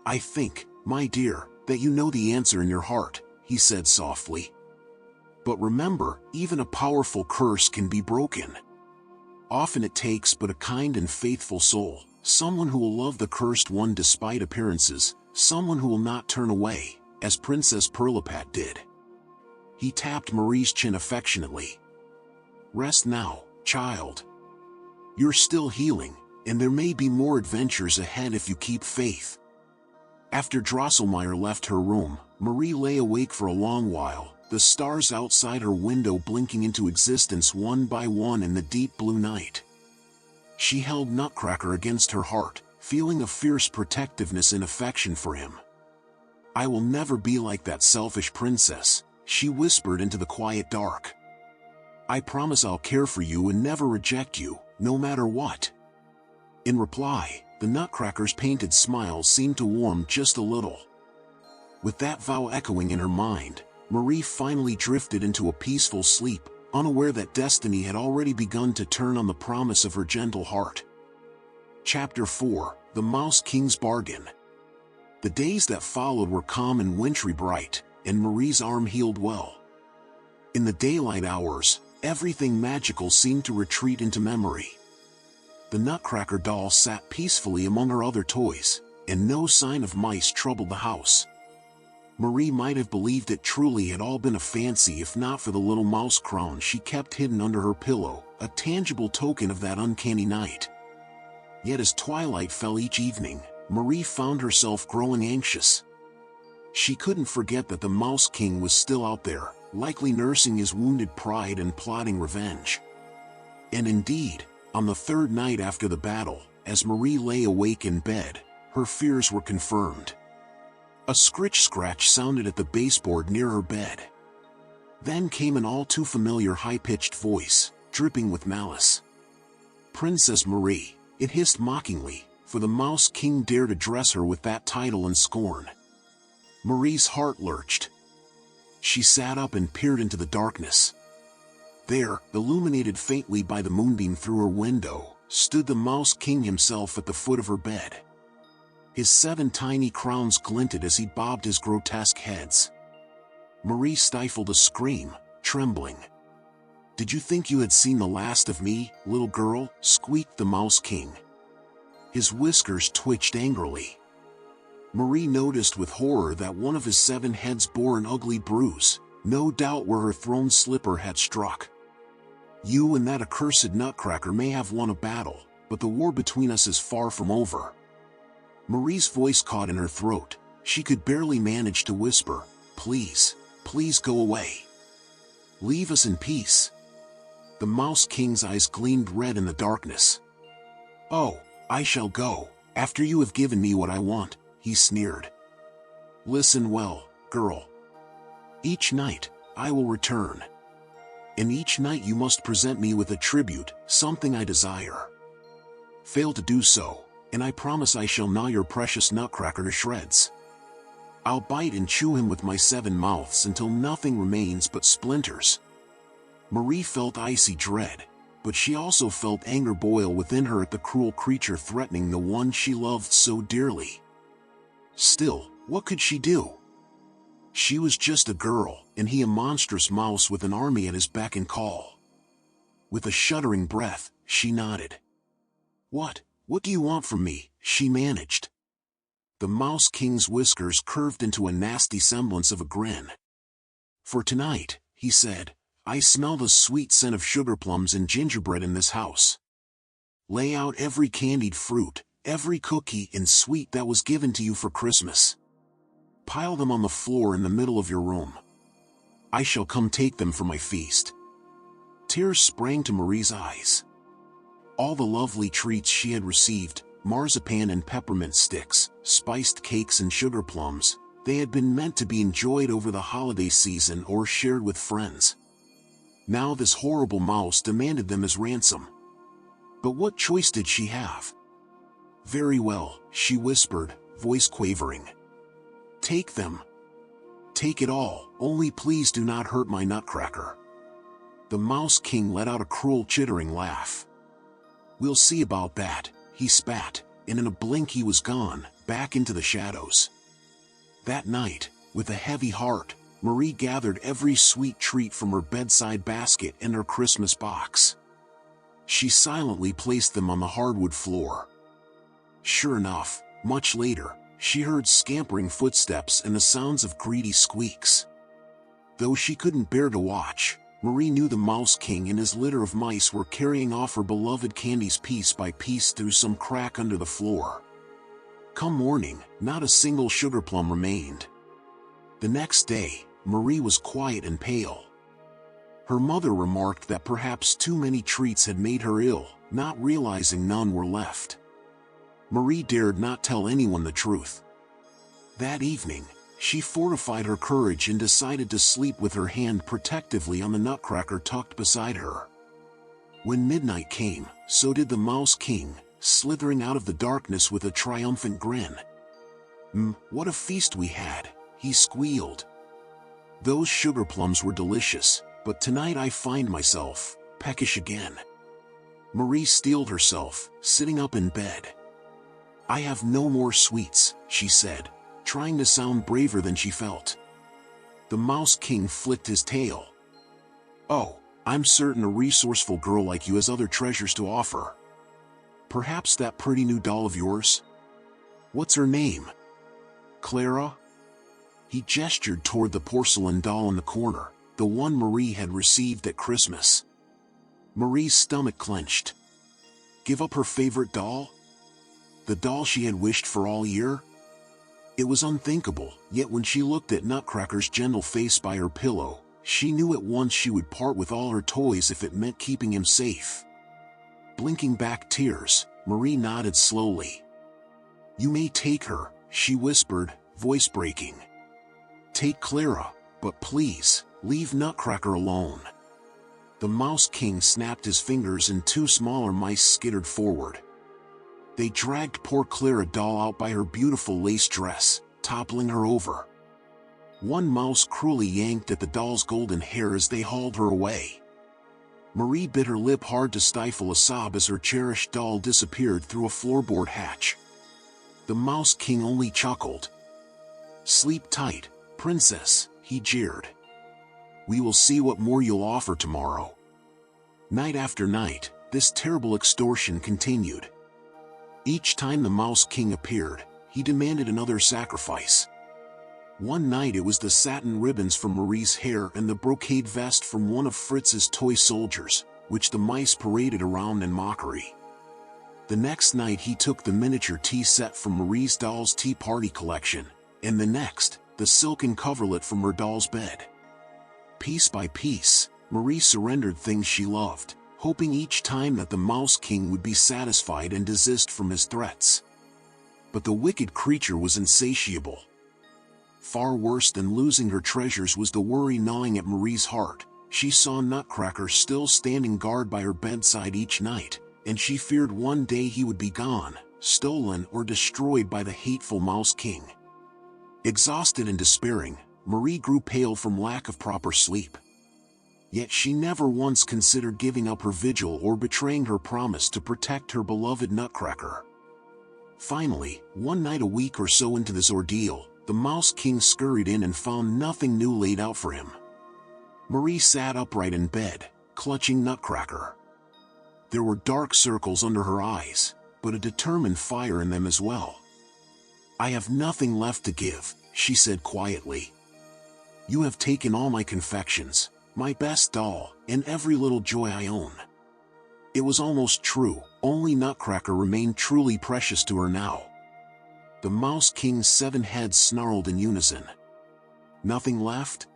[SPEAKER 1] "I think, my dear, that you know the answer in your heart," he said softly. "But remember, even a powerful curse can be broken. Often it takes but a kind and faithful soul, someone who will love the cursed one despite appearances, someone who will not turn away, as Princess Pirlipat did." He tapped Marie's chin affectionately. "Rest now, child. You're still healing, and there may be more adventures ahead if you keep faith." After Drosselmeyer left her room, Marie lay awake for a long while, the stars outside her window blinking into existence one by one in the deep blue night. She held Nutcracker against her heart, feeling a fierce protectiveness and affection for him. "I will never be like that selfish princess," she whispered into the quiet dark. "I promise I'll care for you and never reject you, no matter what." In reply, the Nutcracker's painted smile seemed to warm just a little. With that vow echoing in her mind, Marie finally drifted into a peaceful sleep, unaware that destiny had already begun to turn on the promise of her gentle heart. Chapter 4: The Mouse King's Bargain. The days that followed were calm and wintry bright, and Marie's arm healed well. In the daylight hours, everything magical seemed to retreat into memory. The Nutcracker doll sat peacefully among her other toys, and no sign of mice troubled the house. Marie might have believed it truly had all been a fancy if not for the little mouse crown she kept hidden under her pillow, a tangible token of that uncanny night. Yet as twilight fell each evening, Marie found herself growing anxious. She couldn't forget that the Mouse King was still out there, likely nursing his wounded pride and plotting revenge. And indeed, on the 3rd night after the battle, as Marie lay awake in bed, her fears were confirmed. A scritch-scratch sounded at the baseboard near her bed. Then came an all-too-familiar high-pitched voice, dripping with malice. "Princess Marie," it hissed mockingly, for the Mouse King dared address her with that title in scorn. Marie's heart lurched. She sat up and peered into the darkness. There, illuminated faintly by the moonbeam through her window, stood the Mouse King himself at the foot of her bed. His 7 tiny crowns glinted as he bobbed his grotesque heads. Marie stifled a scream, trembling. "Did you think you had seen the last of me, little girl?" squeaked the Mouse King. His whiskers twitched angrily. Marie noticed with horror that one of his 7 heads bore an ugly bruise, no doubt where her thrown slipper had struck. "You and that accursed Nutcracker may have won a battle, but the war between us is far from over." Marie's voice caught in her throat. She could barely manage to whisper, "Please, please go away. Leave us in peace." The Mouse King's eyes gleamed red in the darkness. "Oh, I shall go, after you have given me what I want," he sneered. "Listen well, girl. Each night, I will return. And each night you must present me with a tribute, something I desire. Fail to do so, and I promise I shall gnaw your precious Nutcracker to shreds. I'll bite and chew him with my 7 mouths until nothing remains but splinters." Marie felt icy dread, but she also felt anger boil within her at the cruel creature threatening the one she loved so dearly. Still, what could she do? She was just a girl, and he a monstrous mouse with an army at his beck and call. With a shuddering breath, she nodded. What do you want from me?" she managed. The Mouse King's whiskers curved into a nasty semblance of a grin. "For tonight," he said, "I smell the sweet scent of sugar plums and gingerbread in this house. Lay out every candied fruit, every cookie and sweet that was given to you for Christmas. Pile them on the floor in the middle of your room. I shall come take them for my feast." Tears sprang to Marie's eyes. All the lovely treats she had received, marzipan and peppermint sticks, spiced cakes and sugar plums, they had been meant to be enjoyed over the holiday season or shared with friends. Now this horrible mouse demanded them as ransom. But what choice did she have? "Very well," she whispered, voice quavering. "Take them. Take it all, only please do not hurt my Nutcracker." The Mouse King let out a cruel chittering laugh. "We'll see about that," he spat, and in a blink he was gone, back into the shadows. That night, with a heavy heart, Marie gathered every sweet treat from her bedside basket and her Christmas box. She silently placed them on the hardwood floor. Sure enough, much later, she heard scampering footsteps and the sounds of greedy squeaks. Though she couldn't bear to watch, Marie knew the Mouse King and his litter of mice were carrying off her beloved candies piece by piece through some crack under the floor. Come morning, not a single sugar plum remained. The next day, Marie was quiet and pale. Her mother remarked that perhaps too many treats had made her ill, not realizing none were left. Marie dared not tell anyone the truth. That evening, she fortified her courage and decided to sleep with her hand protectively on the Nutcracker tucked beside her. When midnight came, so did the Mouse King, slithering out of the darkness with a triumphant grin. What a feast we had," he squealed. "Those sugar plums were delicious, but tonight I find myself peckish again." Marie steeled herself, sitting up in bed. "I have no more sweets," she said, trying to sound braver than she felt. The Mouse King flicked his tail. "Oh, I'm certain a resourceful girl like you has other treasures to offer. Perhaps that pretty new doll of yours? What's her name? Clara?" He gestured toward the porcelain doll in the corner, the one Marie had received at Christmas. Marie's stomach clenched. Give up her favorite doll? The doll she had wished for all year? It was unthinkable, yet when she looked at Nutcracker's gentle face by her pillow, she knew at once she would part with all her toys if it meant keeping him safe. Blinking back tears, Marie nodded slowly. "You may take her," she whispered, voice breaking. "Take Clara, but please, leave Nutcracker alone." The Mouse King snapped his fingers and 2 smaller mice skittered forward. They dragged poor Clara doll out by her beautiful lace dress, toppling her over. One mouse cruelly yanked at the doll's golden hair as they hauled her away. Marie bit her lip hard to stifle a sob as her cherished doll disappeared through a floorboard hatch. The Mouse King only chuckled. "Sleep tight, princess," he jeered. "We will see what more you'll offer tomorrow." Night after night, this terrible extortion continued. Each time the Mouse King appeared, he demanded another sacrifice. One night it was the satin ribbons from Marie's hair and the brocade vest from one of Fritz's toy soldiers, which the mice paraded around in mockery. The next night he took the miniature tea set from Marie's doll's tea party collection, and the next, the silken coverlet from her doll's bed. Piece by piece, Marie surrendered things she loved, hoping each time that the Mouse King would be satisfied and desist from his threats. But the wicked creature was insatiable. Far worse than losing her treasures was the worry gnawing at Marie's heart. She saw Nutcracker still standing guard by her bedside each night, and she feared one day he would be gone, stolen or destroyed by the hateful Mouse King. Exhausted and despairing, Marie grew pale from lack of proper sleep. Yet she never once considered giving up her vigil or betraying her promise to protect her beloved Nutcracker. Finally, one night a week or so into this ordeal, the Mouse King scurried in and found nothing new laid out for him. Marie sat upright in bed, clutching Nutcracker. There were dark circles under her eyes, but a determined fire in them as well. "I have nothing left to give," she said quietly. "You have taken all my confections, my best doll, and every little joy I own." It was almost true, only Nutcracker remained truly precious to her now. The Mouse King's 7 heads snarled in unison. "Nothing left?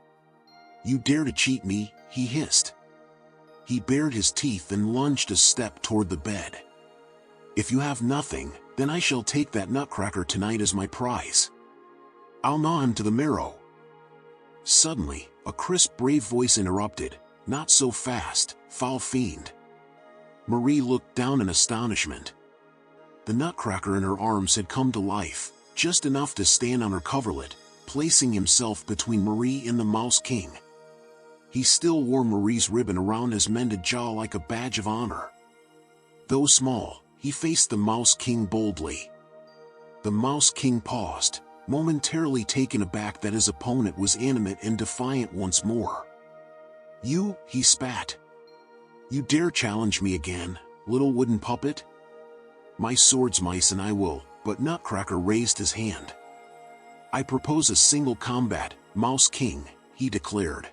[SPEAKER 1] You dare to cheat me," he hissed. He bared his teeth and lunged a step toward the bed. "If you have nothing, then I shall take that Nutcracker tonight as my prize. I'll gnaw him to the marrow." Suddenly, a crisp, brave voice interrupted. "Not so fast, foul fiend." Marie looked down in astonishment. The Nutcracker in her arms had come to life, just enough to stand on her coverlet, placing himself between Marie and the Mouse King. He still wore Marie's ribbon around his mended jaw like a badge of honor. Though small, he faced the Mouse King boldly. The Mouse King paused, momentarily taken aback that his opponent was animate and defiant once more. "You," he spat. "You dare challenge me again, little wooden puppet? My sword's mice and I will," but Nutcracker raised his hand. "I propose a single combat, Mouse King," he declared.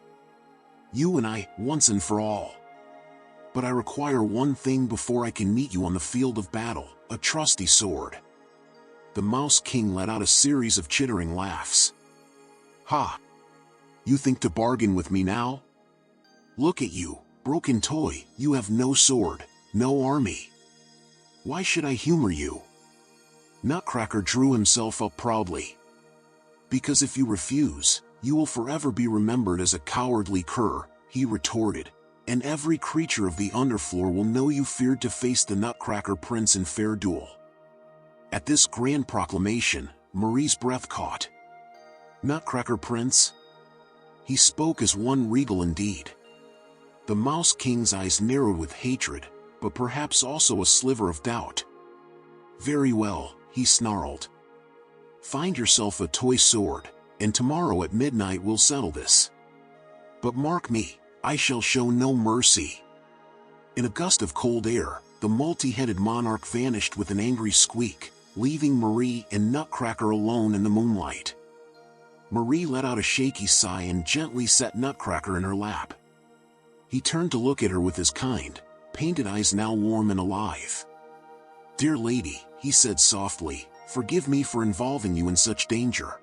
[SPEAKER 1] "You and I, once and for all. But I require one thing before I can meet you on the field of battle, a trusty sword." The Mouse King let out a series of chittering laughs. "Ha! You think to bargain with me now? Look at you, broken toy, you have no sword, no army. Why should I humor you?" Nutcracker drew himself up proudly. "Because if you refuse, you will forever be remembered as a cowardly cur," he retorted, "and every creature of the underfloor will know you feared to face the Nutcracker Prince in fair duel." At this grand proclamation, Marie's breath caught. "Nutcracker Prince?" He spoke as one regal indeed. The Mouse King's eyes narrowed with hatred, but perhaps also a sliver of doubt. "Very well," he snarled. "Find yourself a toy sword, and tomorrow at midnight we'll settle this. But mark me, I shall show no mercy." In a gust of cold air, the multi-headed monarch vanished with an angry squeak, leaving Marie and Nutcracker alone in the moonlight. Marie let out a shaky sigh and gently set Nutcracker in her lap. He turned to look at her with his kind, painted eyes now warm and alive. "Dear lady," he said softly, "forgive me for involving you in such danger.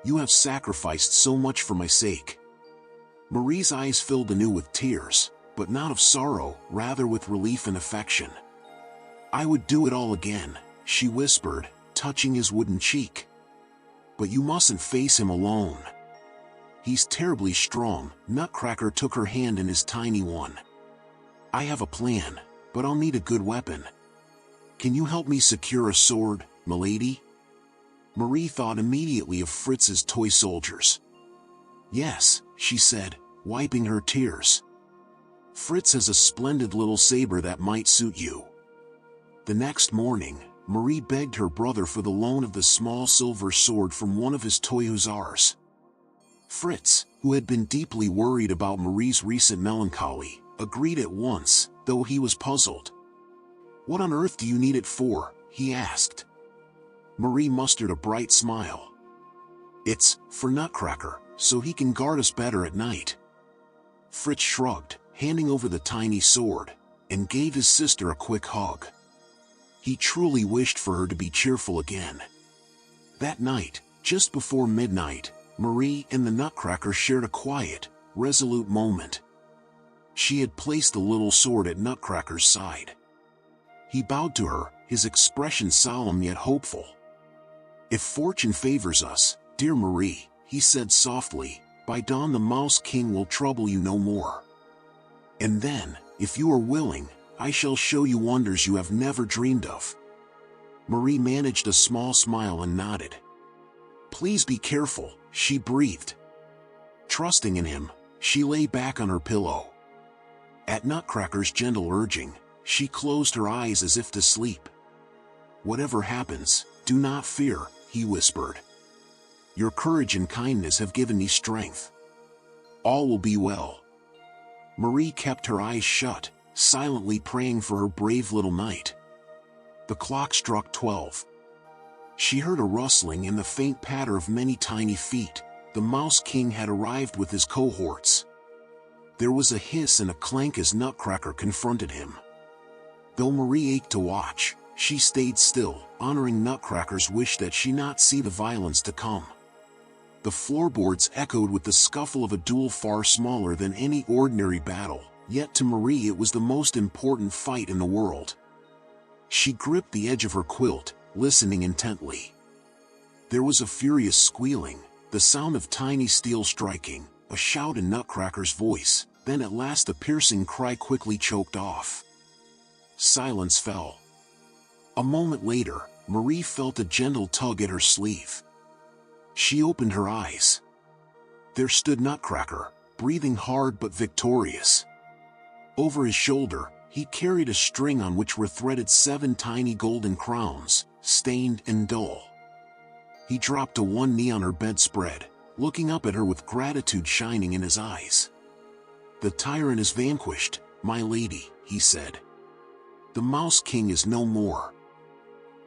[SPEAKER 1] You have sacrificed so much for my sake." Marie's eyes filled anew with tears, but not of sorrow, rather with relief and affection. "I would do it all again," she whispered, touching his wooden cheek. "But you mustn't face him alone. He's terribly strong." Nutcracker took her hand in his tiny one. "I have a plan, but I'll need a good weapon. Can you help me secure a sword, milady?" Marie thought immediately of Fritz's toy soldiers. "Yes," she said, wiping her tears. "Fritz has a splendid little saber that might suit you." The next morning, Marie begged her brother for the loan of the small silver sword from one of his toy hussars. Fritz, who had been deeply worried about Marie's recent melancholy, agreed at once, though he was puzzled. "What on earth do you need it for?" he asked. Marie mustered a bright smile. "It's for Nutcracker, so he can guard us better at night." Fritz shrugged, handing over the tiny sword, and gave his sister a quick hug. He truly wished for her to be cheerful again. That night, just before midnight, Marie and the Nutcracker shared a quiet, resolute moment. She had placed the little sword at Nutcracker's side. He bowed to her, his expression solemn yet hopeful. "If fortune favors us, dear Marie," he said softly, "by dawn the Mouse King will trouble you no more. And then, if you are willing, I shall show you wonders you have never dreamed of." Marie managed a small smile and nodded. "Please be careful," she breathed. Trusting in him, she lay back on her pillow. At Nutcracker's gentle urging, she closed her eyes as if to sleep. "Whatever happens, do not fear," he whispered. "Your courage and kindness have given me strength. All will be well." Marie kept her eyes shut, silently praying for her brave little knight. The clock struck 12. She heard a rustling and the faint patter of many tiny feet. The Mouse King had arrived with his cohorts. There was a hiss and a clank as Nutcracker confronted him. Though Marie ached to watch, she stayed still, honoring Nutcracker's wish that she not see the violence to come. The floorboards echoed with the scuffle of a duel far smaller than any ordinary battle, yet to Marie it was the most important fight in the world. She gripped the edge of her quilt, listening intently. There was a furious squealing, the sound of tiny steel striking, a shout in Nutcracker's voice, then at last a piercing cry quickly choked off. Silence fell. A moment later, Marie felt a gentle tug at her sleeve. She opened her eyes. There stood Nutcracker, breathing hard but victorious. Over his shoulder, he carried a string on which were threaded 7 tiny golden crowns, stained and dull. He dropped to one knee on her bedspread, looking up at her with gratitude shining in his eyes. "The tyrant is vanquished, my lady," he said. "The Mouse King is no more."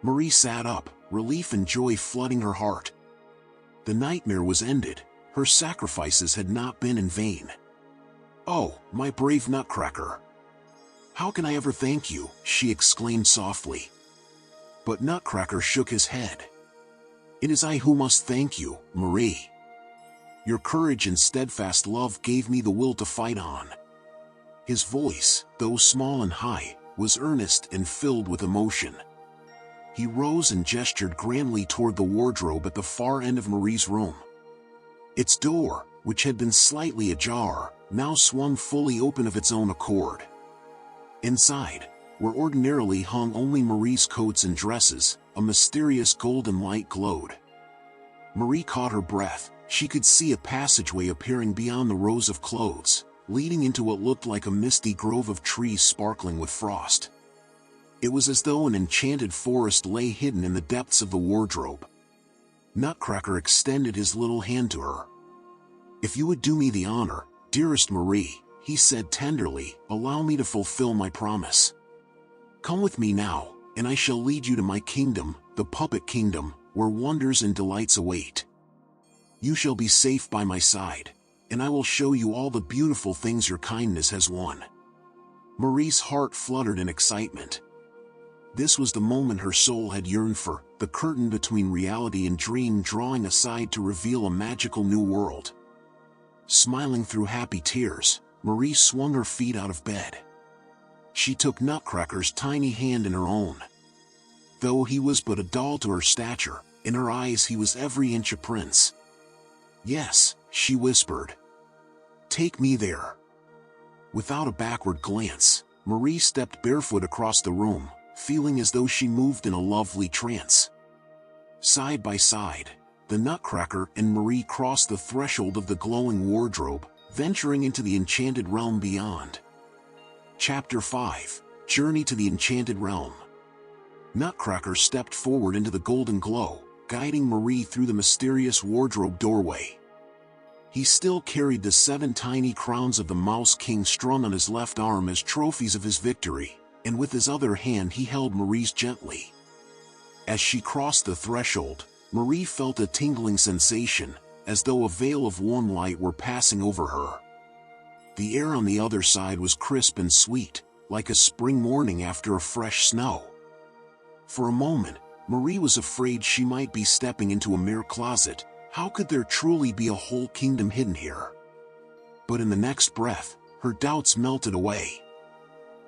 [SPEAKER 1] Marie sat up, relief and joy flooding her heart. The nightmare was ended, her sacrifices had not been in vain. "Oh, my brave Nutcracker! How can I ever thank you?" she exclaimed softly. But Nutcracker shook his head. "It is I who must thank you, Marie. Your courage and steadfast love gave me the will to fight on." His voice, though small and high, was earnest and filled with emotion. He rose and gestured grandly toward the wardrobe at the far end of Marie's room. Its door, which had been slightly ajar, now swung fully open of its own accord. Inside, where ordinarily hung only Marie's coats and dresses, a mysterious golden light glowed. Marie caught her breath. She could see a passageway appearing beyond the rows of clothes, leading into what looked like a misty grove of trees sparkling with frost. It was as though an enchanted forest lay hidden in the depths of the wardrobe. Nutcracker extended his little hand to her. "If you would do me the honor, dearest Marie," he said tenderly, "allow me to fulfill my promise. Come with me now, and I shall lead you to my kingdom, the puppet kingdom, where wonders and delights await. You shall be safe by my side, and I will show you all the beautiful things your kindness has won." Marie's heart fluttered in excitement. This was the moment her soul had yearned for, the curtain between reality and dream drawing aside to reveal a magical new world. Smiling through happy tears, Marie swung her feet out of bed. She took Nutcracker's tiny hand in her own. Though he was but a doll to her stature, in her eyes he was every inch a prince. "Yes," she whispered. "Take me there." Without a backward glance, Marie stepped barefoot across the room, feeling as though she moved in a lovely trance. Side by side, the Nutcracker and Marie crossed the threshold of the glowing wardrobe, venturing into the enchanted realm beyond. Chapter 5: Journey to the Enchanted Realm. Nutcracker stepped forward into the golden glow, guiding Marie through the mysterious wardrobe doorway. He still carried the 7 tiny crowns of the Mouse King strung on his left arm as trophies of his victory, and with his other hand he held Marie's gently. As she crossed the threshold, Marie felt a tingling sensation, as though a veil of warm light were passing over her. The air on the other side was crisp and sweet, like a spring morning after a fresh snow. For a moment, Marie was afraid she might be stepping into a mere closet. How could there truly be a whole kingdom hidden here? But in the next breath, her doubts melted away.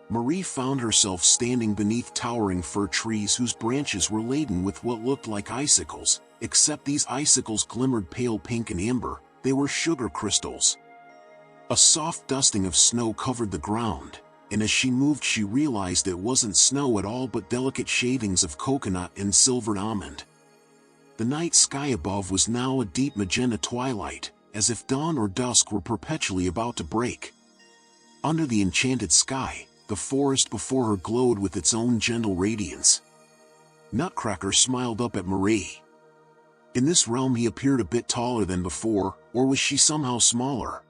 [SPEAKER 1] Marie found herself standing beneath towering fir trees whose branches were laden with what looked like icicles, except these icicles glimmered pale pink and amber. They were sugar crystals. A soft dusting of snow covered the ground, and as she moved she realized it wasn't snow at all but delicate shavings of coconut and silvered almond. The night sky above was now a deep magenta twilight, as if dawn or dusk were perpetually about to break. Under the enchanted sky, the forest before her glowed with its own gentle radiance. Nutcracker smiled up at Marie. In this realm he appeared a bit taller than before, or was she somehow smaller?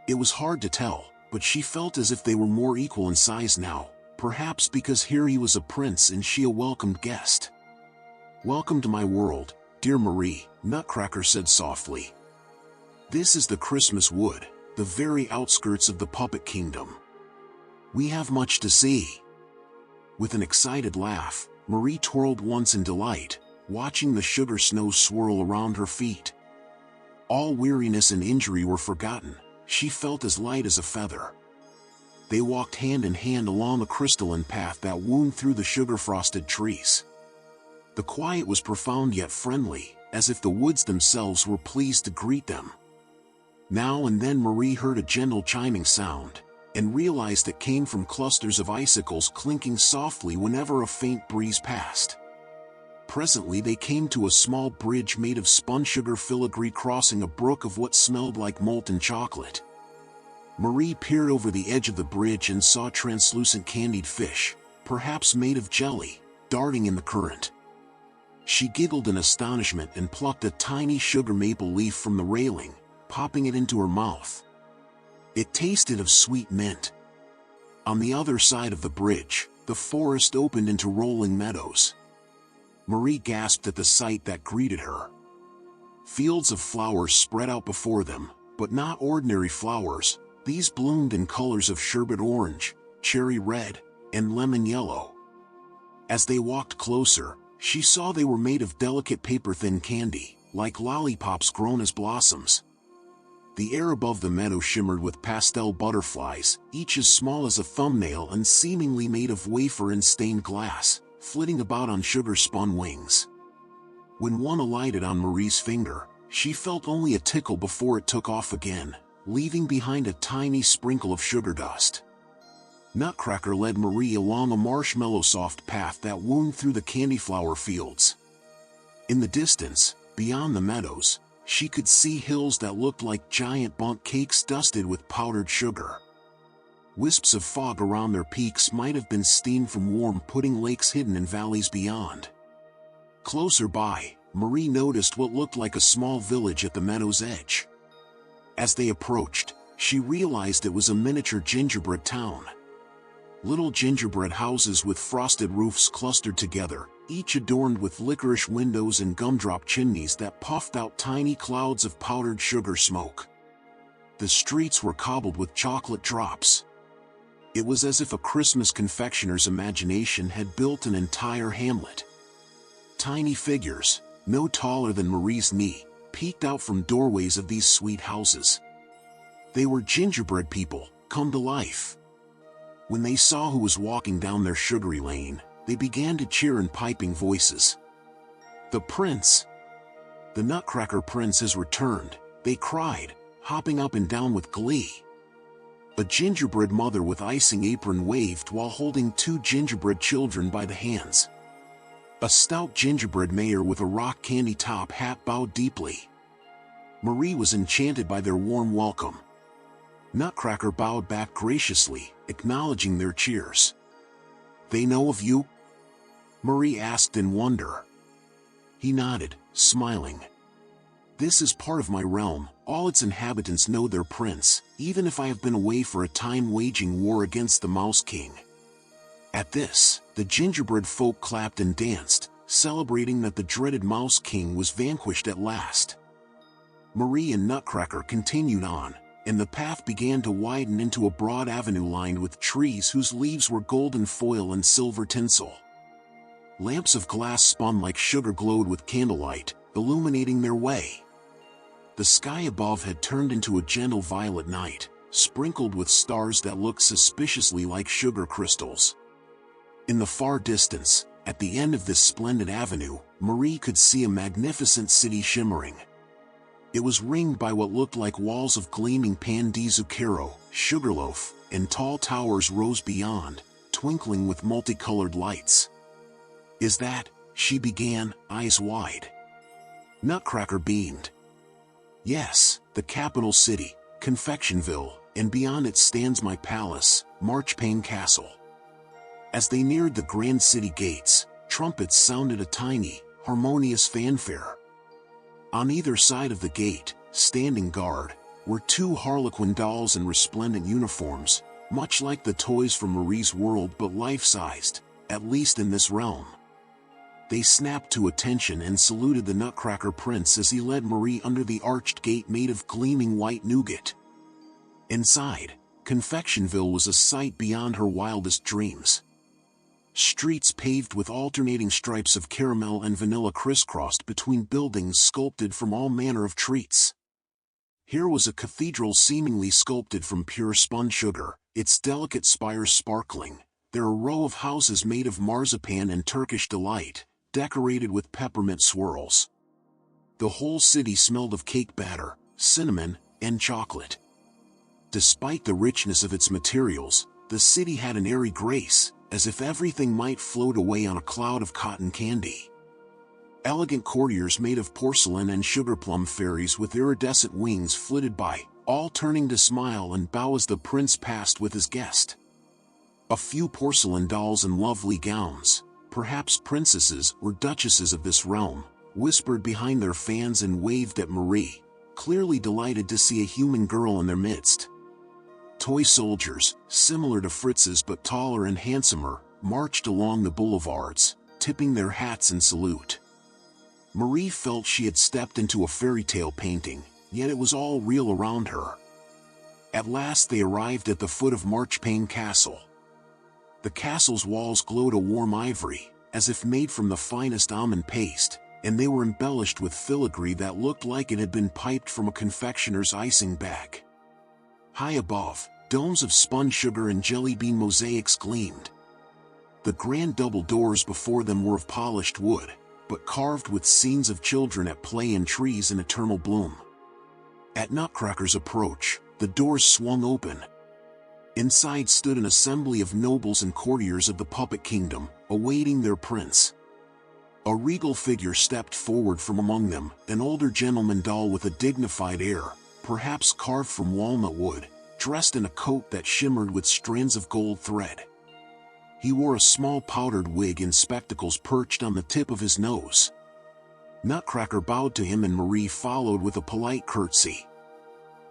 [SPEAKER 1] It was hard to tell, but she felt as if they were more equal in size now, perhaps because here he was a prince and she a welcomed guest. "Welcome to my world, dear Marie," Nutcracker said softly. "This is the Christmas wood, the very outskirts of the puppet kingdom. We have much to see." With an excited laugh, Marie twirled once in delight, watching the sugar snow swirl around her feet. All weariness and injury were forgotten. She felt as light as a feather. They walked hand in hand along a crystalline path that wound through the sugar-frosted trees. The quiet was profound yet friendly, as if the woods themselves were pleased to greet them. Now and then Marie heard a gentle chiming sound, and realized it came from clusters of icicles clinking softly whenever a faint breeze passed. Presently they came to a small bridge made of spun sugar filigree crossing a brook of what smelled like molten chocolate. Marie peered over the edge of the bridge and saw translucent candied fish, perhaps made of jelly, darting in the current. She giggled in astonishment and plucked a tiny sugar maple leaf from the railing, popping it into her mouth. It tasted of sweet mint. On the other side of the bridge, the forest opened into rolling meadows. Marie gasped at the sight that greeted her. Fields of flowers spread out before them, but not ordinary flowers. These bloomed in colors of sherbet orange, cherry red, and lemon yellow. As they walked closer, she saw they were made of delicate paper-thin candy, like lollipops grown as blossoms. The air above the meadow shimmered with pastel butterflies, each as small as a thumbnail and seemingly made of wafer and stained glass, flitting about on sugar-spun wings. When one alighted on Marie's finger, she felt only a tickle before it took off again, leaving behind a tiny sprinkle of sugar dust. Nutcracker led Marie along a marshmallow-soft path that wound through the candyflower fields. In the distance, beyond the meadows, she could see hills that looked like giant bundt cakes dusted with powdered sugar. Wisps of fog around their peaks might have been steam from warm pudding lakes hidden in valleys beyond. Closer by, Marie noticed what looked like a small village at the meadow's edge. As they approached, she realized it was a miniature gingerbread town. Little gingerbread houses with frosted roofs clustered together, each adorned with licorice windows and gumdrop chimneys that puffed out tiny clouds of powdered sugar smoke. The streets were cobbled with chocolate drops. It was as if a Christmas confectioner's imagination had built an entire hamlet. Tiny figures, no taller than Marie's knee, peeked out from doorways of these sweet houses. They were gingerbread people, come to life. When they saw who was walking down their sugary lane, they began to cheer in piping voices. "The prince! The Nutcracker prince has returned," they cried, hopping up and down with glee. A gingerbread mother with icing apron waved while holding two gingerbread children by the hands. A stout gingerbread mayor with a rock candy top hat bowed deeply. Marie was enchanted by their warm welcome. Nutcracker bowed back graciously, acknowledging their cheers. "They know of you?" Marie asked in wonder. He nodded, smiling. "This is part of my realm. All its inhabitants know their prince, even if I have been away for a time waging war against the Mouse King." At this, the gingerbread folk clapped and danced, celebrating that the dreaded Mouse King was vanquished at last. Marie and Nutcracker continued on, and the path began to widen into a broad avenue lined with trees whose leaves were golden foil and silver tinsel. Lamps of glass spun like sugar glowed with candlelight, illuminating their way. The sky above had turned into a gentle violet night, sprinkled with stars that looked suspiciously like sugar crystals. In the far distance, at the end of this splendid avenue, Marie could see a magnificent city shimmering. It was ringed by what looked like walls of gleaming pan di zucchero, sugarloaf, and tall towers rose beyond, twinkling with multicolored lights. "Is that," she began, eyes wide. Nutcracker beamed. "Yes, the capital city, Confectionville, and beyond it stands my palace, Marchpane Castle." As they neared the grand city gates, trumpets sounded a tiny, harmonious fanfare. On either side of the gate, standing guard, were two harlequin dolls in resplendent uniforms, much like the toys from Marie's world but life-sized, at least in this realm. They snapped to attention and saluted the Nutcracker prince as he led Marie under the arched gate made of gleaming white nougat. Inside, Confectionville was a sight beyond her wildest dreams. Streets paved with alternating stripes of caramel and vanilla crisscrossed between buildings sculpted from all manner of treats. Here was a cathedral seemingly sculpted from pure spun sugar, its delicate spires sparkling. There a row of houses made of marzipan and Turkish delight, decorated with peppermint swirls. The whole city smelled of cake batter, cinnamon, and chocolate. Despite the richness of its materials, the city had an airy grace, as if everything might float away on a cloud of cotton candy. Elegant courtiers made of porcelain and sugar-plum fairies with iridescent wings flitted by, all turning to smile and bow as the prince passed with his guest. A few porcelain dolls in lovely gowns, perhaps princesses or duchesses of this realm, whispered behind their fans and waved at Marie, clearly delighted to see a human girl in their midst. Toy soldiers, similar to Fritz's but taller and handsomer, marched along the boulevards, tipping their hats in salute. Marie felt she had stepped into a fairy tale painting, yet it was all real around her. At last they arrived at the foot of Marchpane Castle. The castle's walls glowed a warm ivory, as if made from the finest almond paste, and they were embellished with filigree that looked like it had been piped from a confectioner's icing bag. High above, domes of spun sugar and jelly bean mosaics gleamed. The grand double doors before them were of polished wood, but carved with scenes of children at play and trees in eternal bloom. At Nutcracker's approach, the doors swung open. Inside stood an assembly of nobles and courtiers of the puppet kingdom, awaiting their prince. A regal figure stepped forward from among them, an older gentleman doll with a dignified air, perhaps carved from walnut wood, dressed in a coat that shimmered with strands of gold thread. He wore a small powdered wig and spectacles perched on the tip of his nose. Nutcracker bowed to him and Marie followed with a polite curtsy.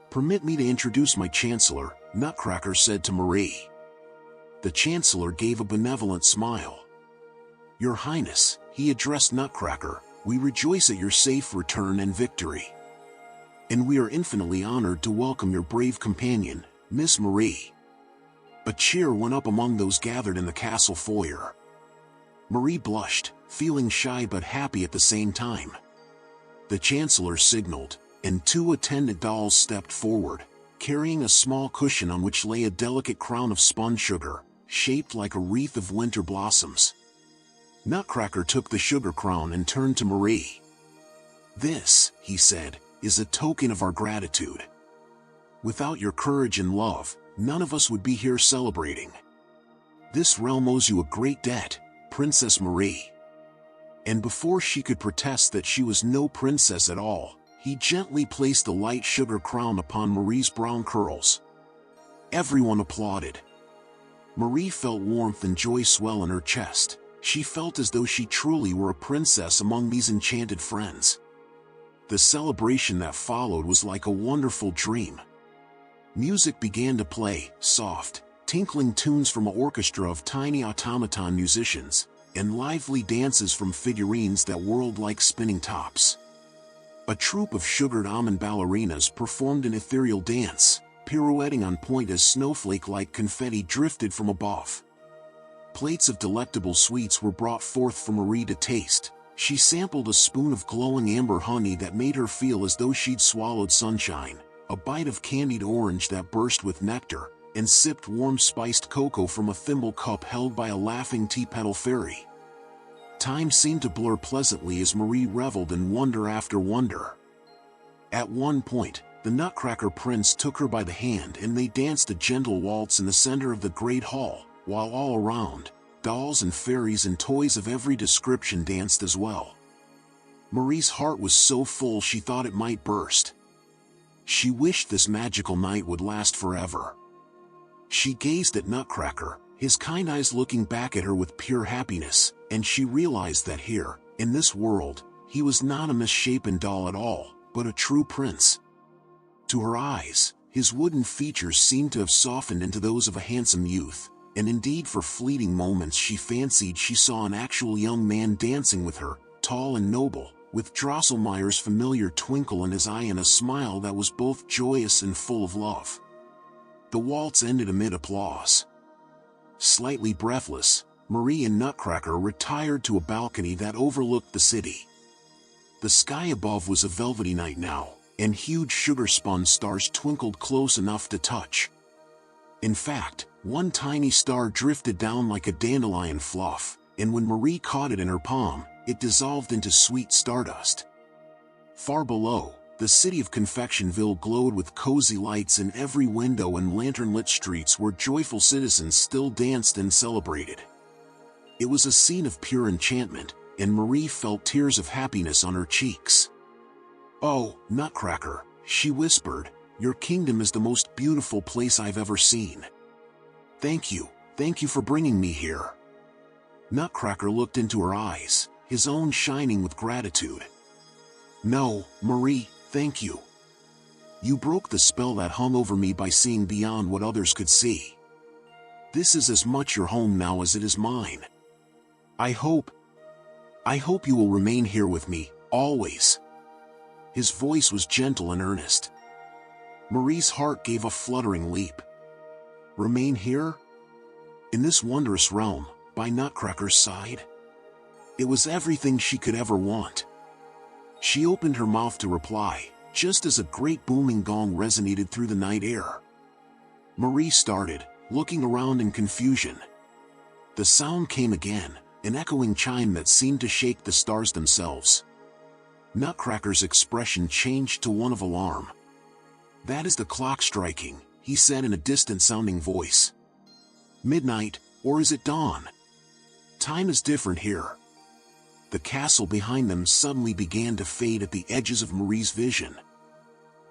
[SPEAKER 1] "Permit me to introduce my chancellor," Nutcracker said to Marie. The chancellor gave a benevolent smile. "Your Highness," he addressed Nutcracker, "we rejoice at your safe return and victory. And we are infinitely honored to welcome your brave companion, Miss Marie." A cheer went up among those gathered in the castle foyer. Marie blushed, feeling shy but happy at the same time. The chancellor signaled, and two attendant dolls stepped forward, carrying a small cushion on which lay a delicate crown of spun sugar, shaped like a wreath of winter blossoms. Nutcracker took the sugar crown and turned to Marie. "This," he said, "is a token of our gratitude. Without your courage and love, none of us would be here celebrating. This realm owes you a great debt, Princess Marie." And before she could protest that she was no princess at all, he gently placed the light sugar crown upon Marie's brown curls. Everyone applauded. Marie felt warmth and joy swell in her chest. She felt as though she truly were a princess among these enchanted friends. The celebration that followed was like a wonderful dream. Music began to play, soft, tinkling tunes from an orchestra of tiny automaton musicians, and lively dances from figurines that whirled like spinning tops. A troupe of sugared almond ballerinas performed an ethereal dance, pirouetting on point as snowflake-like confetti drifted from above. Plates of delectable sweets were brought forth for Marie to taste. She sampled a spoon of glowing amber honey that made her feel as though she'd swallowed sunshine, a bite of candied orange that burst with nectar, and sipped warm spiced cocoa from a thimble cup held by a laughing tea-petal fairy. Time seemed to blur pleasantly as Marie reveled in wonder after wonder. At one point, the Nutcracker prince took her by the hand and they danced a gentle waltz in the center of the great hall, while all around, dolls and fairies and toys of every description danced as well. Marie's heart was so full she thought it might burst. She wished this magical night would last forever. She gazed at Nutcracker, his kind eyes looking back at her with pure happiness, and she realized that here, in this world, he was not a misshapen doll at all, but a true prince. To her eyes, his wooden features seemed to have softened into those of a handsome youth, and indeed for fleeting moments she fancied she saw an actual young man dancing with her, tall and noble, with Drosselmeyer's familiar twinkle in his eye and a smile that was both joyous and full of love. The waltz ended amid applause. Slightly breathless, Marie and Nutcracker retired to a balcony that overlooked the city. The sky above was a velvety night now, and huge sugar-spun stars twinkled close enough to touch. In fact, one tiny star drifted down like a dandelion fluff, and when Marie caught it in her palm, it dissolved into sweet stardust. Far below, the city of Confectionville glowed with cozy lights in every window and lantern-lit streets where joyful citizens still danced and celebrated. It was a scene of pure enchantment, and Marie felt tears of happiness on her cheeks. "Oh, Nutcracker," she whispered, "your kingdom is the most beautiful place I've ever seen. Thank you for bringing me here." Nutcracker looked into her eyes, his own shining with gratitude. "No, Marie, thank you. You broke the spell that hung over me by seeing beyond what others could see. This is as much your home now as it is mine. I hope you will remain here with me, always." His voice was gentle and earnest. Marie's heart gave a fluttering leap. Remain here? In this wondrous realm, by Nutcracker's side? It was everything she could ever want. She opened her mouth to reply, just as a great booming gong resonated through the night air. Marie started, looking around in confusion. The sound came again, an echoing chime that seemed to shake the stars themselves. Nutcracker's expression changed to one of alarm. "That is the clock striking," he said in a distant-sounding voice. "Midnight, or is it dawn? Time is different here." The castle behind them suddenly began to fade at the edges of Marie's vision.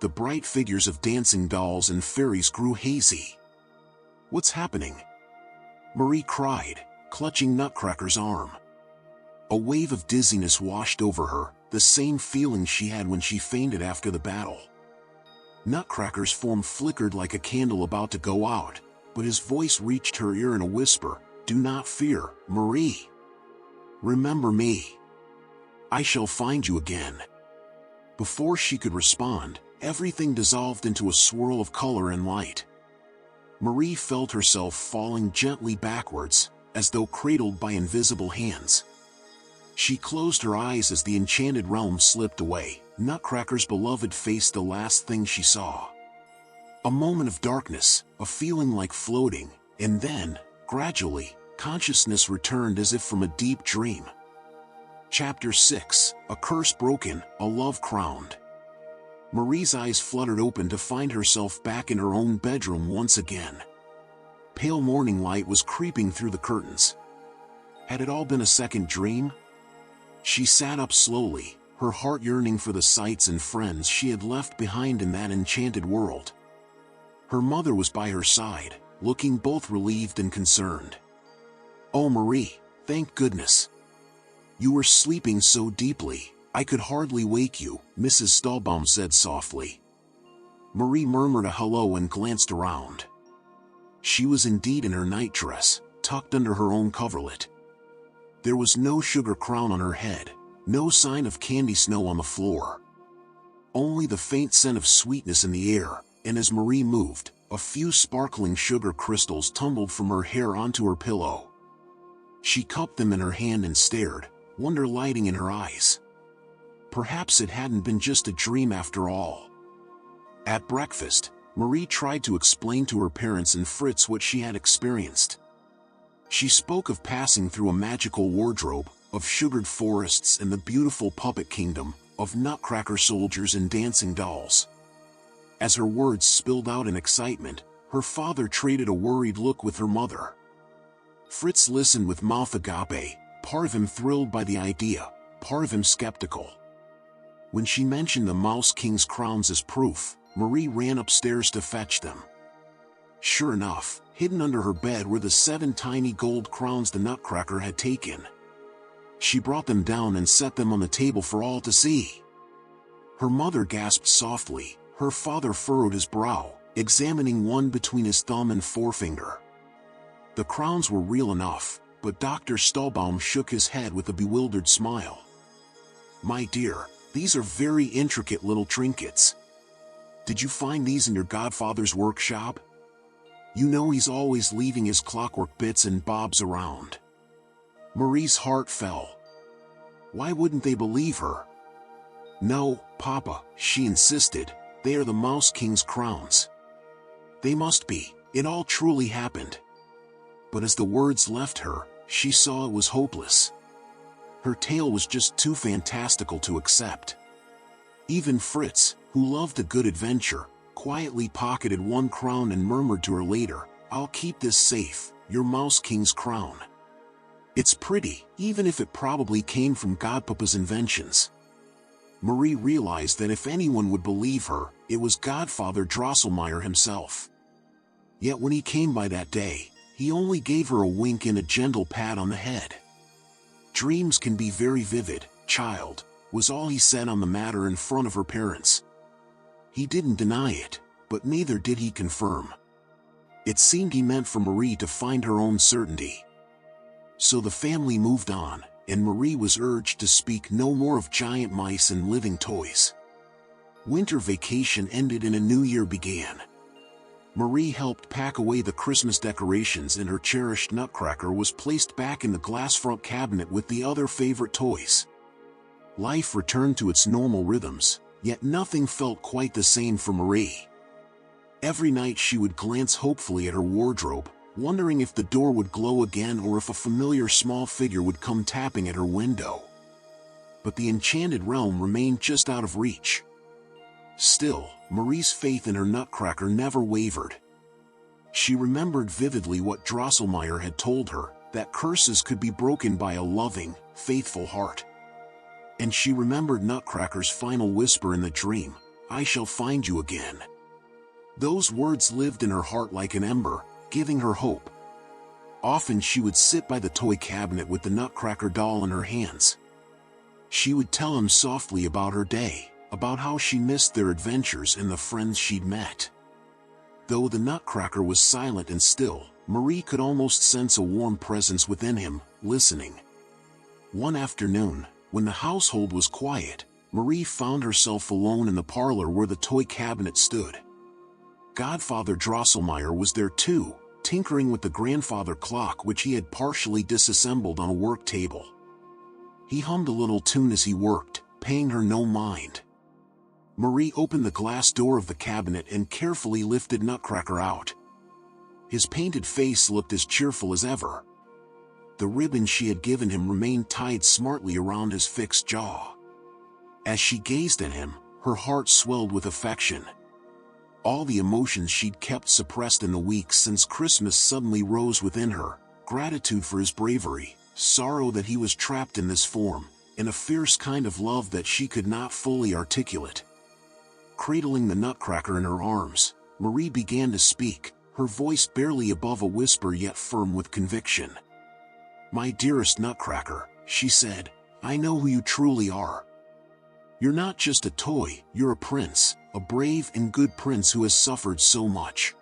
[SPEAKER 1] The bright figures of dancing dolls and fairies grew hazy. "What's happening?" Marie cried, clutching Nutcracker's arm. A wave of dizziness washed over her, the same feeling she had when she fainted after the battle. Nutcracker's form flickered like a candle about to go out, but his voice reached her ear in a whisper, "Do not fear, Marie. Remember me. I shall find you again." Before she could respond, everything dissolved into a swirl of color and light. Marie felt herself falling gently backwards, as though cradled by invisible hands. She closed her eyes as the enchanted realm slipped away, Nutcracker's beloved face the last thing she saw. A moment of darkness, a feeling like floating, and then, gradually, consciousness returned as if from a deep dream. Chapter 6, A Curse Broken, a Love Crowned. Marie's eyes fluttered open to find herself back in her own bedroom once again. Pale morning light was creeping through the curtains. Had it all been a second dream? She sat up slowly, her heart yearning for the sights and friends she had left behind in that enchanted world. Her mother was by her side, looking both relieved and concerned. "Oh, Marie, thank goodness. You were sleeping so deeply, I could hardly wake you," Mrs. Stahlbaum said softly. Marie murmured a hello and glanced around. She was indeed in her nightdress, tucked under her own coverlet. There was no sugar crown on her head, no sign of candy snow on the floor. Only the faint scent of sweetness in the air, and as Marie moved, a few sparkling sugar crystals tumbled from her hair onto her pillow. She cupped them in her hand and stared, wonder lighting in her eyes. Perhaps it hadn't been just a dream after all. At breakfast, Marie tried to explain to her parents and Fritz what she had experienced. She spoke of passing through a magical wardrobe, of sugared forests and the beautiful puppet kingdom, of Nutcracker soldiers and dancing dolls. As her words spilled out in excitement, her father traded a worried look with her mother. Fritz listened with mouth agape, part of him thrilled by the idea, part of him skeptical. When she mentioned the Mouse King's crowns as proof, Marie ran upstairs to fetch them. Sure enough, hidden under her bed were the 7 tiny gold crowns the Nutcracker had taken. She brought them down and set them on the table for all to see. Her mother gasped softly, her father furrowed his brow, examining one between his thumb and forefinger. The crowns were real enough, but Dr. Stahlbaum shook his head with a bewildered smile. "My dear, these are very intricate little trinkets. Did you find these in your godfather's workshop? You know he's always leaving his clockwork bits and bobs around." Marie's heart fell. Why wouldn't they believe her? "No, Papa," she insisted, "they are the Mouse King's crowns. They must be. It all truly happened." But as the words left her, she saw it was hopeless. Her tale was just too fantastical to accept. Even Fritz, who loved a good adventure, quietly pocketed one crown and murmured to her later, "I'll keep this safe, your Mouse King's crown. It's pretty, even if it probably came from Godpapa's inventions." Marie realized that if anyone would believe her, it was Godfather Drosselmeyer himself. Yet when he came by that day, he only gave her a wink and a gentle pat on the head. "Dreams can be very vivid, child," was all he said on the matter in front of her parents. He didn't deny it, but neither did he confirm. It seemed he meant for Marie to find her own certainty. So the family moved on, and Marie was urged to speak no more of giant mice and living toys. Winter vacation ended and a new year began. Marie helped pack away the Christmas decorations and her cherished Nutcracker was placed back in the glass front cabinet with the other favorite toys. Life returned to its normal rhythms, yet nothing felt quite the same for Marie. Every night she would glance hopefully at her wardrobe, wondering if the door would glow again or if a familiar small figure would come tapping at her window. But the enchanted realm remained just out of reach. Still, Marie's faith in her Nutcracker never wavered. She remembered vividly what Drosselmeyer had told her, that curses could be broken by a loving, faithful heart. And she remembered Nutcracker's final whisper in the dream, "I shall find you again." Those words lived in her heart like an ember, giving her hope. Often she would sit by the toy cabinet with the Nutcracker doll in her hands. She would tell him softly about her day, about how she missed their adventures and the friends she'd met. Though the Nutcracker was silent and still, Marie could almost sense a warm presence within him, listening. One afternoon, when the household was quiet, Marie found herself alone in the parlor where the toy cabinet stood. Godfather Drosselmeyer was there too, tinkering with the grandfather clock which he had partially disassembled on a work table. He hummed a little tune as he worked, paying her no mind. Marie opened the glass door of the cabinet and carefully lifted Nutcracker out. His painted face looked as cheerful as ever. The ribbon she had given him remained tied smartly around his fixed jaw. As she gazed at him, her heart swelled with affection. All the emotions she'd kept suppressed in the weeks since Christmas suddenly rose within her, gratitude for his bravery, sorrow that he was trapped in this form, and a fierce kind of love that she could not fully articulate. Cradling the Nutcracker in her arms, Marie began to speak, her voice barely above a whisper yet firm with conviction. "My dearest Nutcracker," she said, "I know who you truly are. You're not just a toy, you're a prince, a brave and good prince who has suffered so much."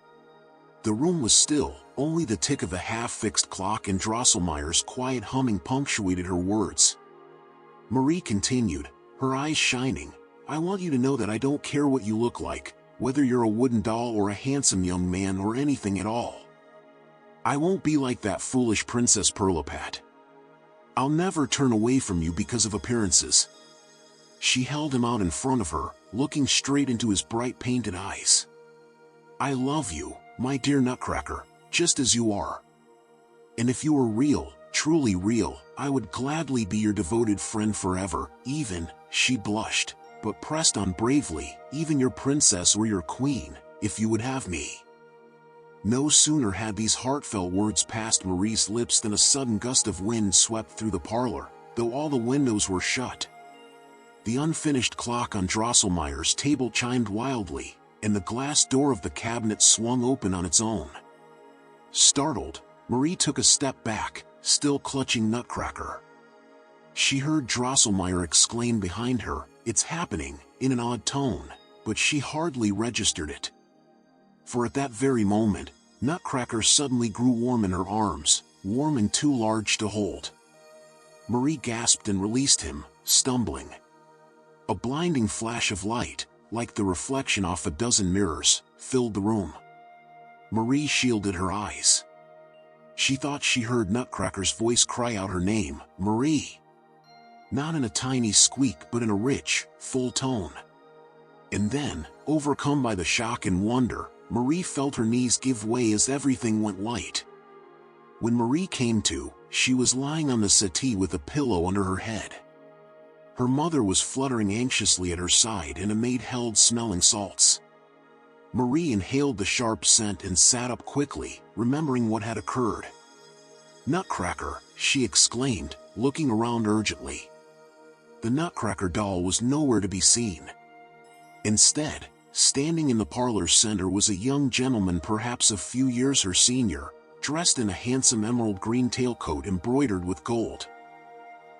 [SPEAKER 1] The room was still, only the tick of the half-fixed clock and Drosselmeyer's quiet humming punctuated her words. Marie continued, her eyes shining, "I want you to know that I don't care what you look like, whether you're a wooden doll or a handsome young man or anything at all. I won't be like that foolish Princess Perlipat. I'll never turn away from you because of appearances." She held him out in front of her, looking straight into his bright painted eyes. "I love you, my dear Nutcracker, just as you are. And if you were real, truly real, I would gladly be your devoted friend forever, even," she blushed, but pressed on bravely, "even your princess or your queen, if you would have me." No sooner had these heartfelt words passed Marie's lips than a sudden gust of wind swept through the parlor, though all the windows were shut. The unfinished clock on Drosselmeyer's table chimed wildly, and the glass door of the cabinet swung open on its own. Startled, Marie took a step back, still clutching Nutcracker. She heard Drosselmeyer exclaim behind her, "It's happening," in an odd tone, but she hardly registered it. For at that very moment, Nutcracker suddenly grew warm in her arms, warm and too large to hold. Marie gasped and released him, stumbling. A blinding flash of light, like the reflection off a dozen mirrors, filled the room. Marie shielded her eyes. She thought she heard Nutcracker's voice cry out her name, "Marie!" Not in a tiny squeak but in a rich, full tone. And then, overcome by the shock and wonder, Marie felt her knees give way as everything went white. When Marie came to, she was lying on the settee with a pillow under her head. Her mother was fluttering anxiously at her side and a maid held smelling salts. Marie inhaled the sharp scent and sat up quickly, remembering what had occurred. "Nutcracker!" she exclaimed, looking around urgently. The Nutcracker doll was nowhere to be seen. Instead, standing in the parlor's center was a young gentleman perhaps a few years her senior, dressed in a handsome emerald green tailcoat embroidered with gold.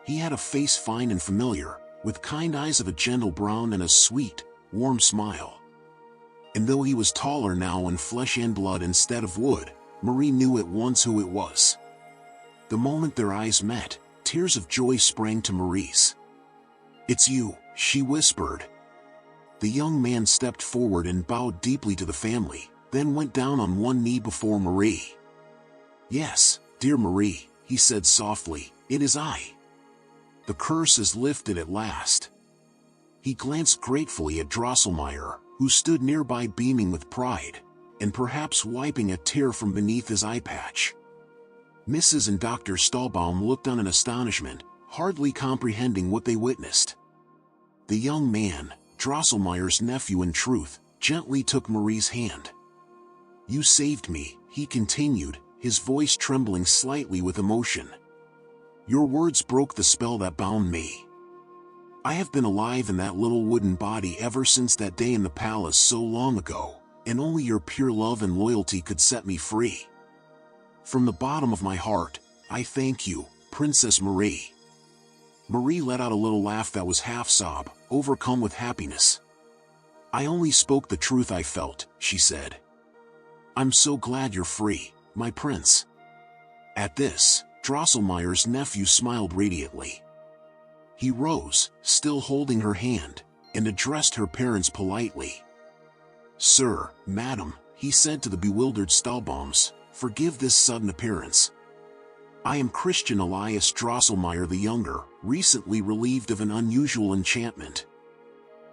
[SPEAKER 1] He had a face fine and familiar, with kind eyes of a gentle brown and a sweet, warm smile. And though he was taller now in flesh and blood instead of wood, Marie knew at once who it was. The moment their eyes met, tears of joy sprang to Marie's. "It's you," she whispered. The young man stepped forward and bowed deeply to the family, then went down on one knee before Marie. "Yes, dear Marie," he said softly, "it is I. The curse is lifted at last." He glanced gratefully at Drosselmeyer, who stood nearby beaming with pride, and perhaps wiping a tear from beneath his eye patch. Mrs. and Dr. Stahlbaum looked on in astonishment, hardly comprehending what they witnessed. The young man, Drosselmeyer's nephew in truth, gently took Marie's hand. "You saved me," he continued, his voice trembling slightly with emotion. "Your words broke the spell that bound me. I have been alive in that little wooden body ever since that day in the palace so long ago, and only your pure love and loyalty could set me free. From the bottom of my heart, I thank you, Princess Marie." Marie let out a little laugh that was half sob, overcome with happiness. "I only spoke the truth I felt," she said. "I'm so glad you're free, my prince." At this, Drosselmeyer's nephew smiled radiantly. He rose, still holding her hand, and addressed her parents politely. "Sir, madam," he said to the bewildered Stahlbaums, "forgive this sudden appearance. I am Christian Elias Drosselmeyer the Younger, recently relieved of an unusual enchantment."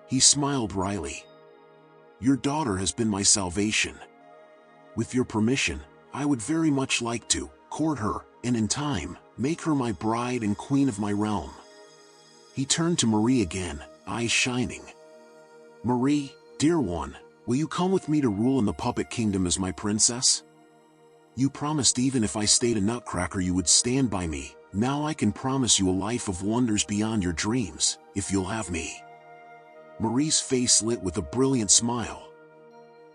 [SPEAKER 1] He smiled wryly. "Your daughter has been my salvation. With your permission, I would very much like to court her, and in time, make her my bride and queen of my realm." He turned to Marie again, eyes shining. "Marie, dear one, will you come with me to rule in the puppet kingdom as my princess? You promised even if I stayed a Nutcracker you would stand by me. Now I can promise you a life of wonders beyond your dreams, if you'll have me." Marie's face lit with a brilliant smile.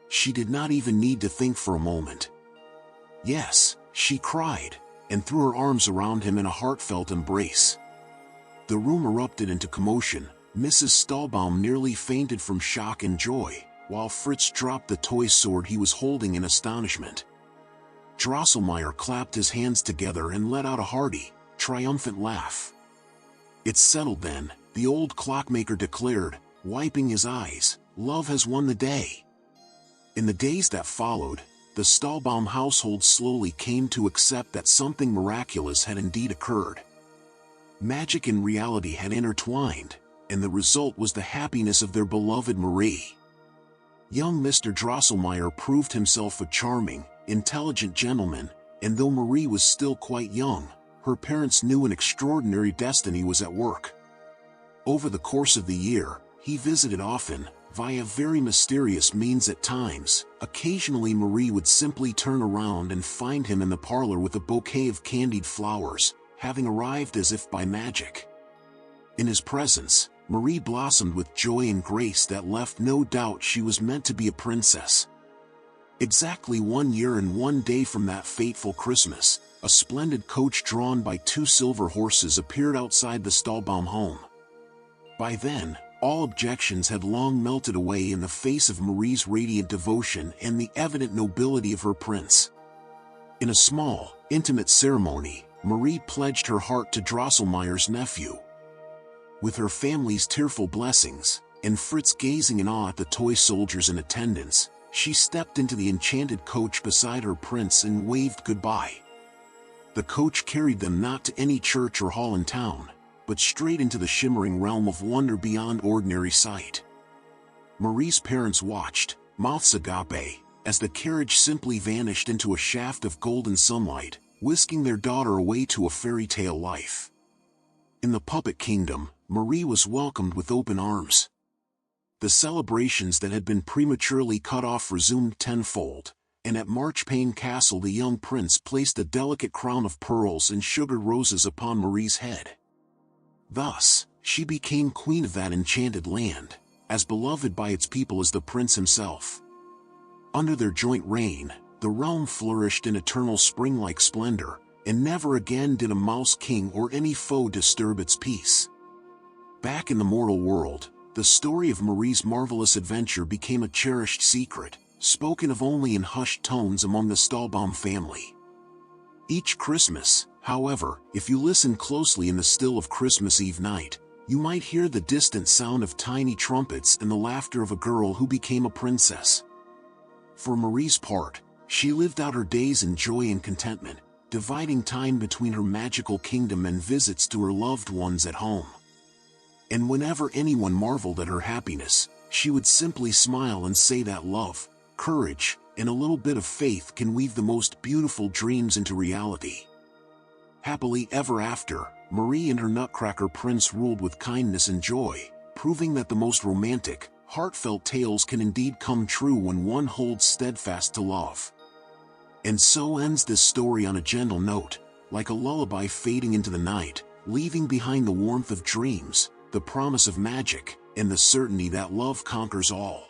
[SPEAKER 1] She did not even need to think for a moment. "Yes," she cried, and threw her arms around him in a heartfelt embrace. The room erupted into commotion. Mrs. Stahlbaum nearly fainted from shock and joy, while Fritz dropped the toy sword he was holding in astonishment. Drosselmeyer clapped his hands together and let out a hearty, triumphant laugh. "It's settled then," the old clockmaker declared, wiping his eyes. "Love has won the day." In the days that followed, the Stahlbaum household slowly came to accept that something miraculous had indeed occurred. Magic and reality had intertwined, and the result was the happiness of their beloved Marie. Young Mr. Drosselmeyer proved himself a charming, intelligent gentleman, and though Marie was still quite young, her parents knew an extraordinary destiny was at work. Over the course of the year, he visited often, via very mysterious means at times. Occasionally Marie would simply turn around and find him in the parlor with a bouquet of candied flowers, having arrived as if by magic. In his presence, Marie blossomed with joy and grace that left no doubt she was meant to be a princess. Exactly 1 year and 1 day from that fateful Christmas, a splendid coach drawn by 2 silver horses appeared outside the Stahlbaum home. By then, all objections had long melted away in the face of Marie's radiant devotion and the evident nobility of her prince. In a small, intimate ceremony, Marie pledged her heart to Drosselmeyer's nephew. With her family's tearful blessings, and Fritz gazing in awe at the toy soldiers in attendance, she stepped into the enchanted coach beside her prince and waved goodbye. The coach carried them not to any church or hall in town, but straight into the shimmering realm of wonder beyond ordinary sight. Marie's parents watched, mouths agape, as the carriage simply vanished into a shaft of golden sunlight, whisking their daughter away to a fairy tale life. In the puppet kingdom, Marie was welcomed with open arms. The celebrations that had been prematurely cut off resumed tenfold, and at Marchpane Castle the young prince placed a delicate crown of pearls and sugared roses upon Marie's head. Thus, she became queen of that enchanted land, as beloved by its people as the prince himself. Under their joint reign, the realm flourished in eternal spring-like splendor, and never again did a mouse king or any foe disturb its peace. Back in the mortal world, the story of Marie's marvelous adventure became a cherished secret, spoken of only in hushed tones among the Stahlbaum family. Each Christmas, however, if you listen closely in the still of Christmas Eve night, you might hear the distant sound of tiny trumpets and the laughter of a girl who became a princess. For Marie's part, she lived out her days in joy and contentment, dividing time between her magical kingdom and visits to her loved ones at home. And whenever anyone marveled at her happiness, she would simply smile and say that love, courage, and a little bit of faith can weave the most beautiful dreams into reality. Happily ever after, Marie and her Nutcracker prince ruled with kindness and joy, proving that the most romantic, heartfelt tales can indeed come true when one holds steadfast to love. And so ends this story on a gentle note, like a lullaby fading into the night, leaving behind the warmth of dreams, the promise of magic, and the certainty that love conquers all.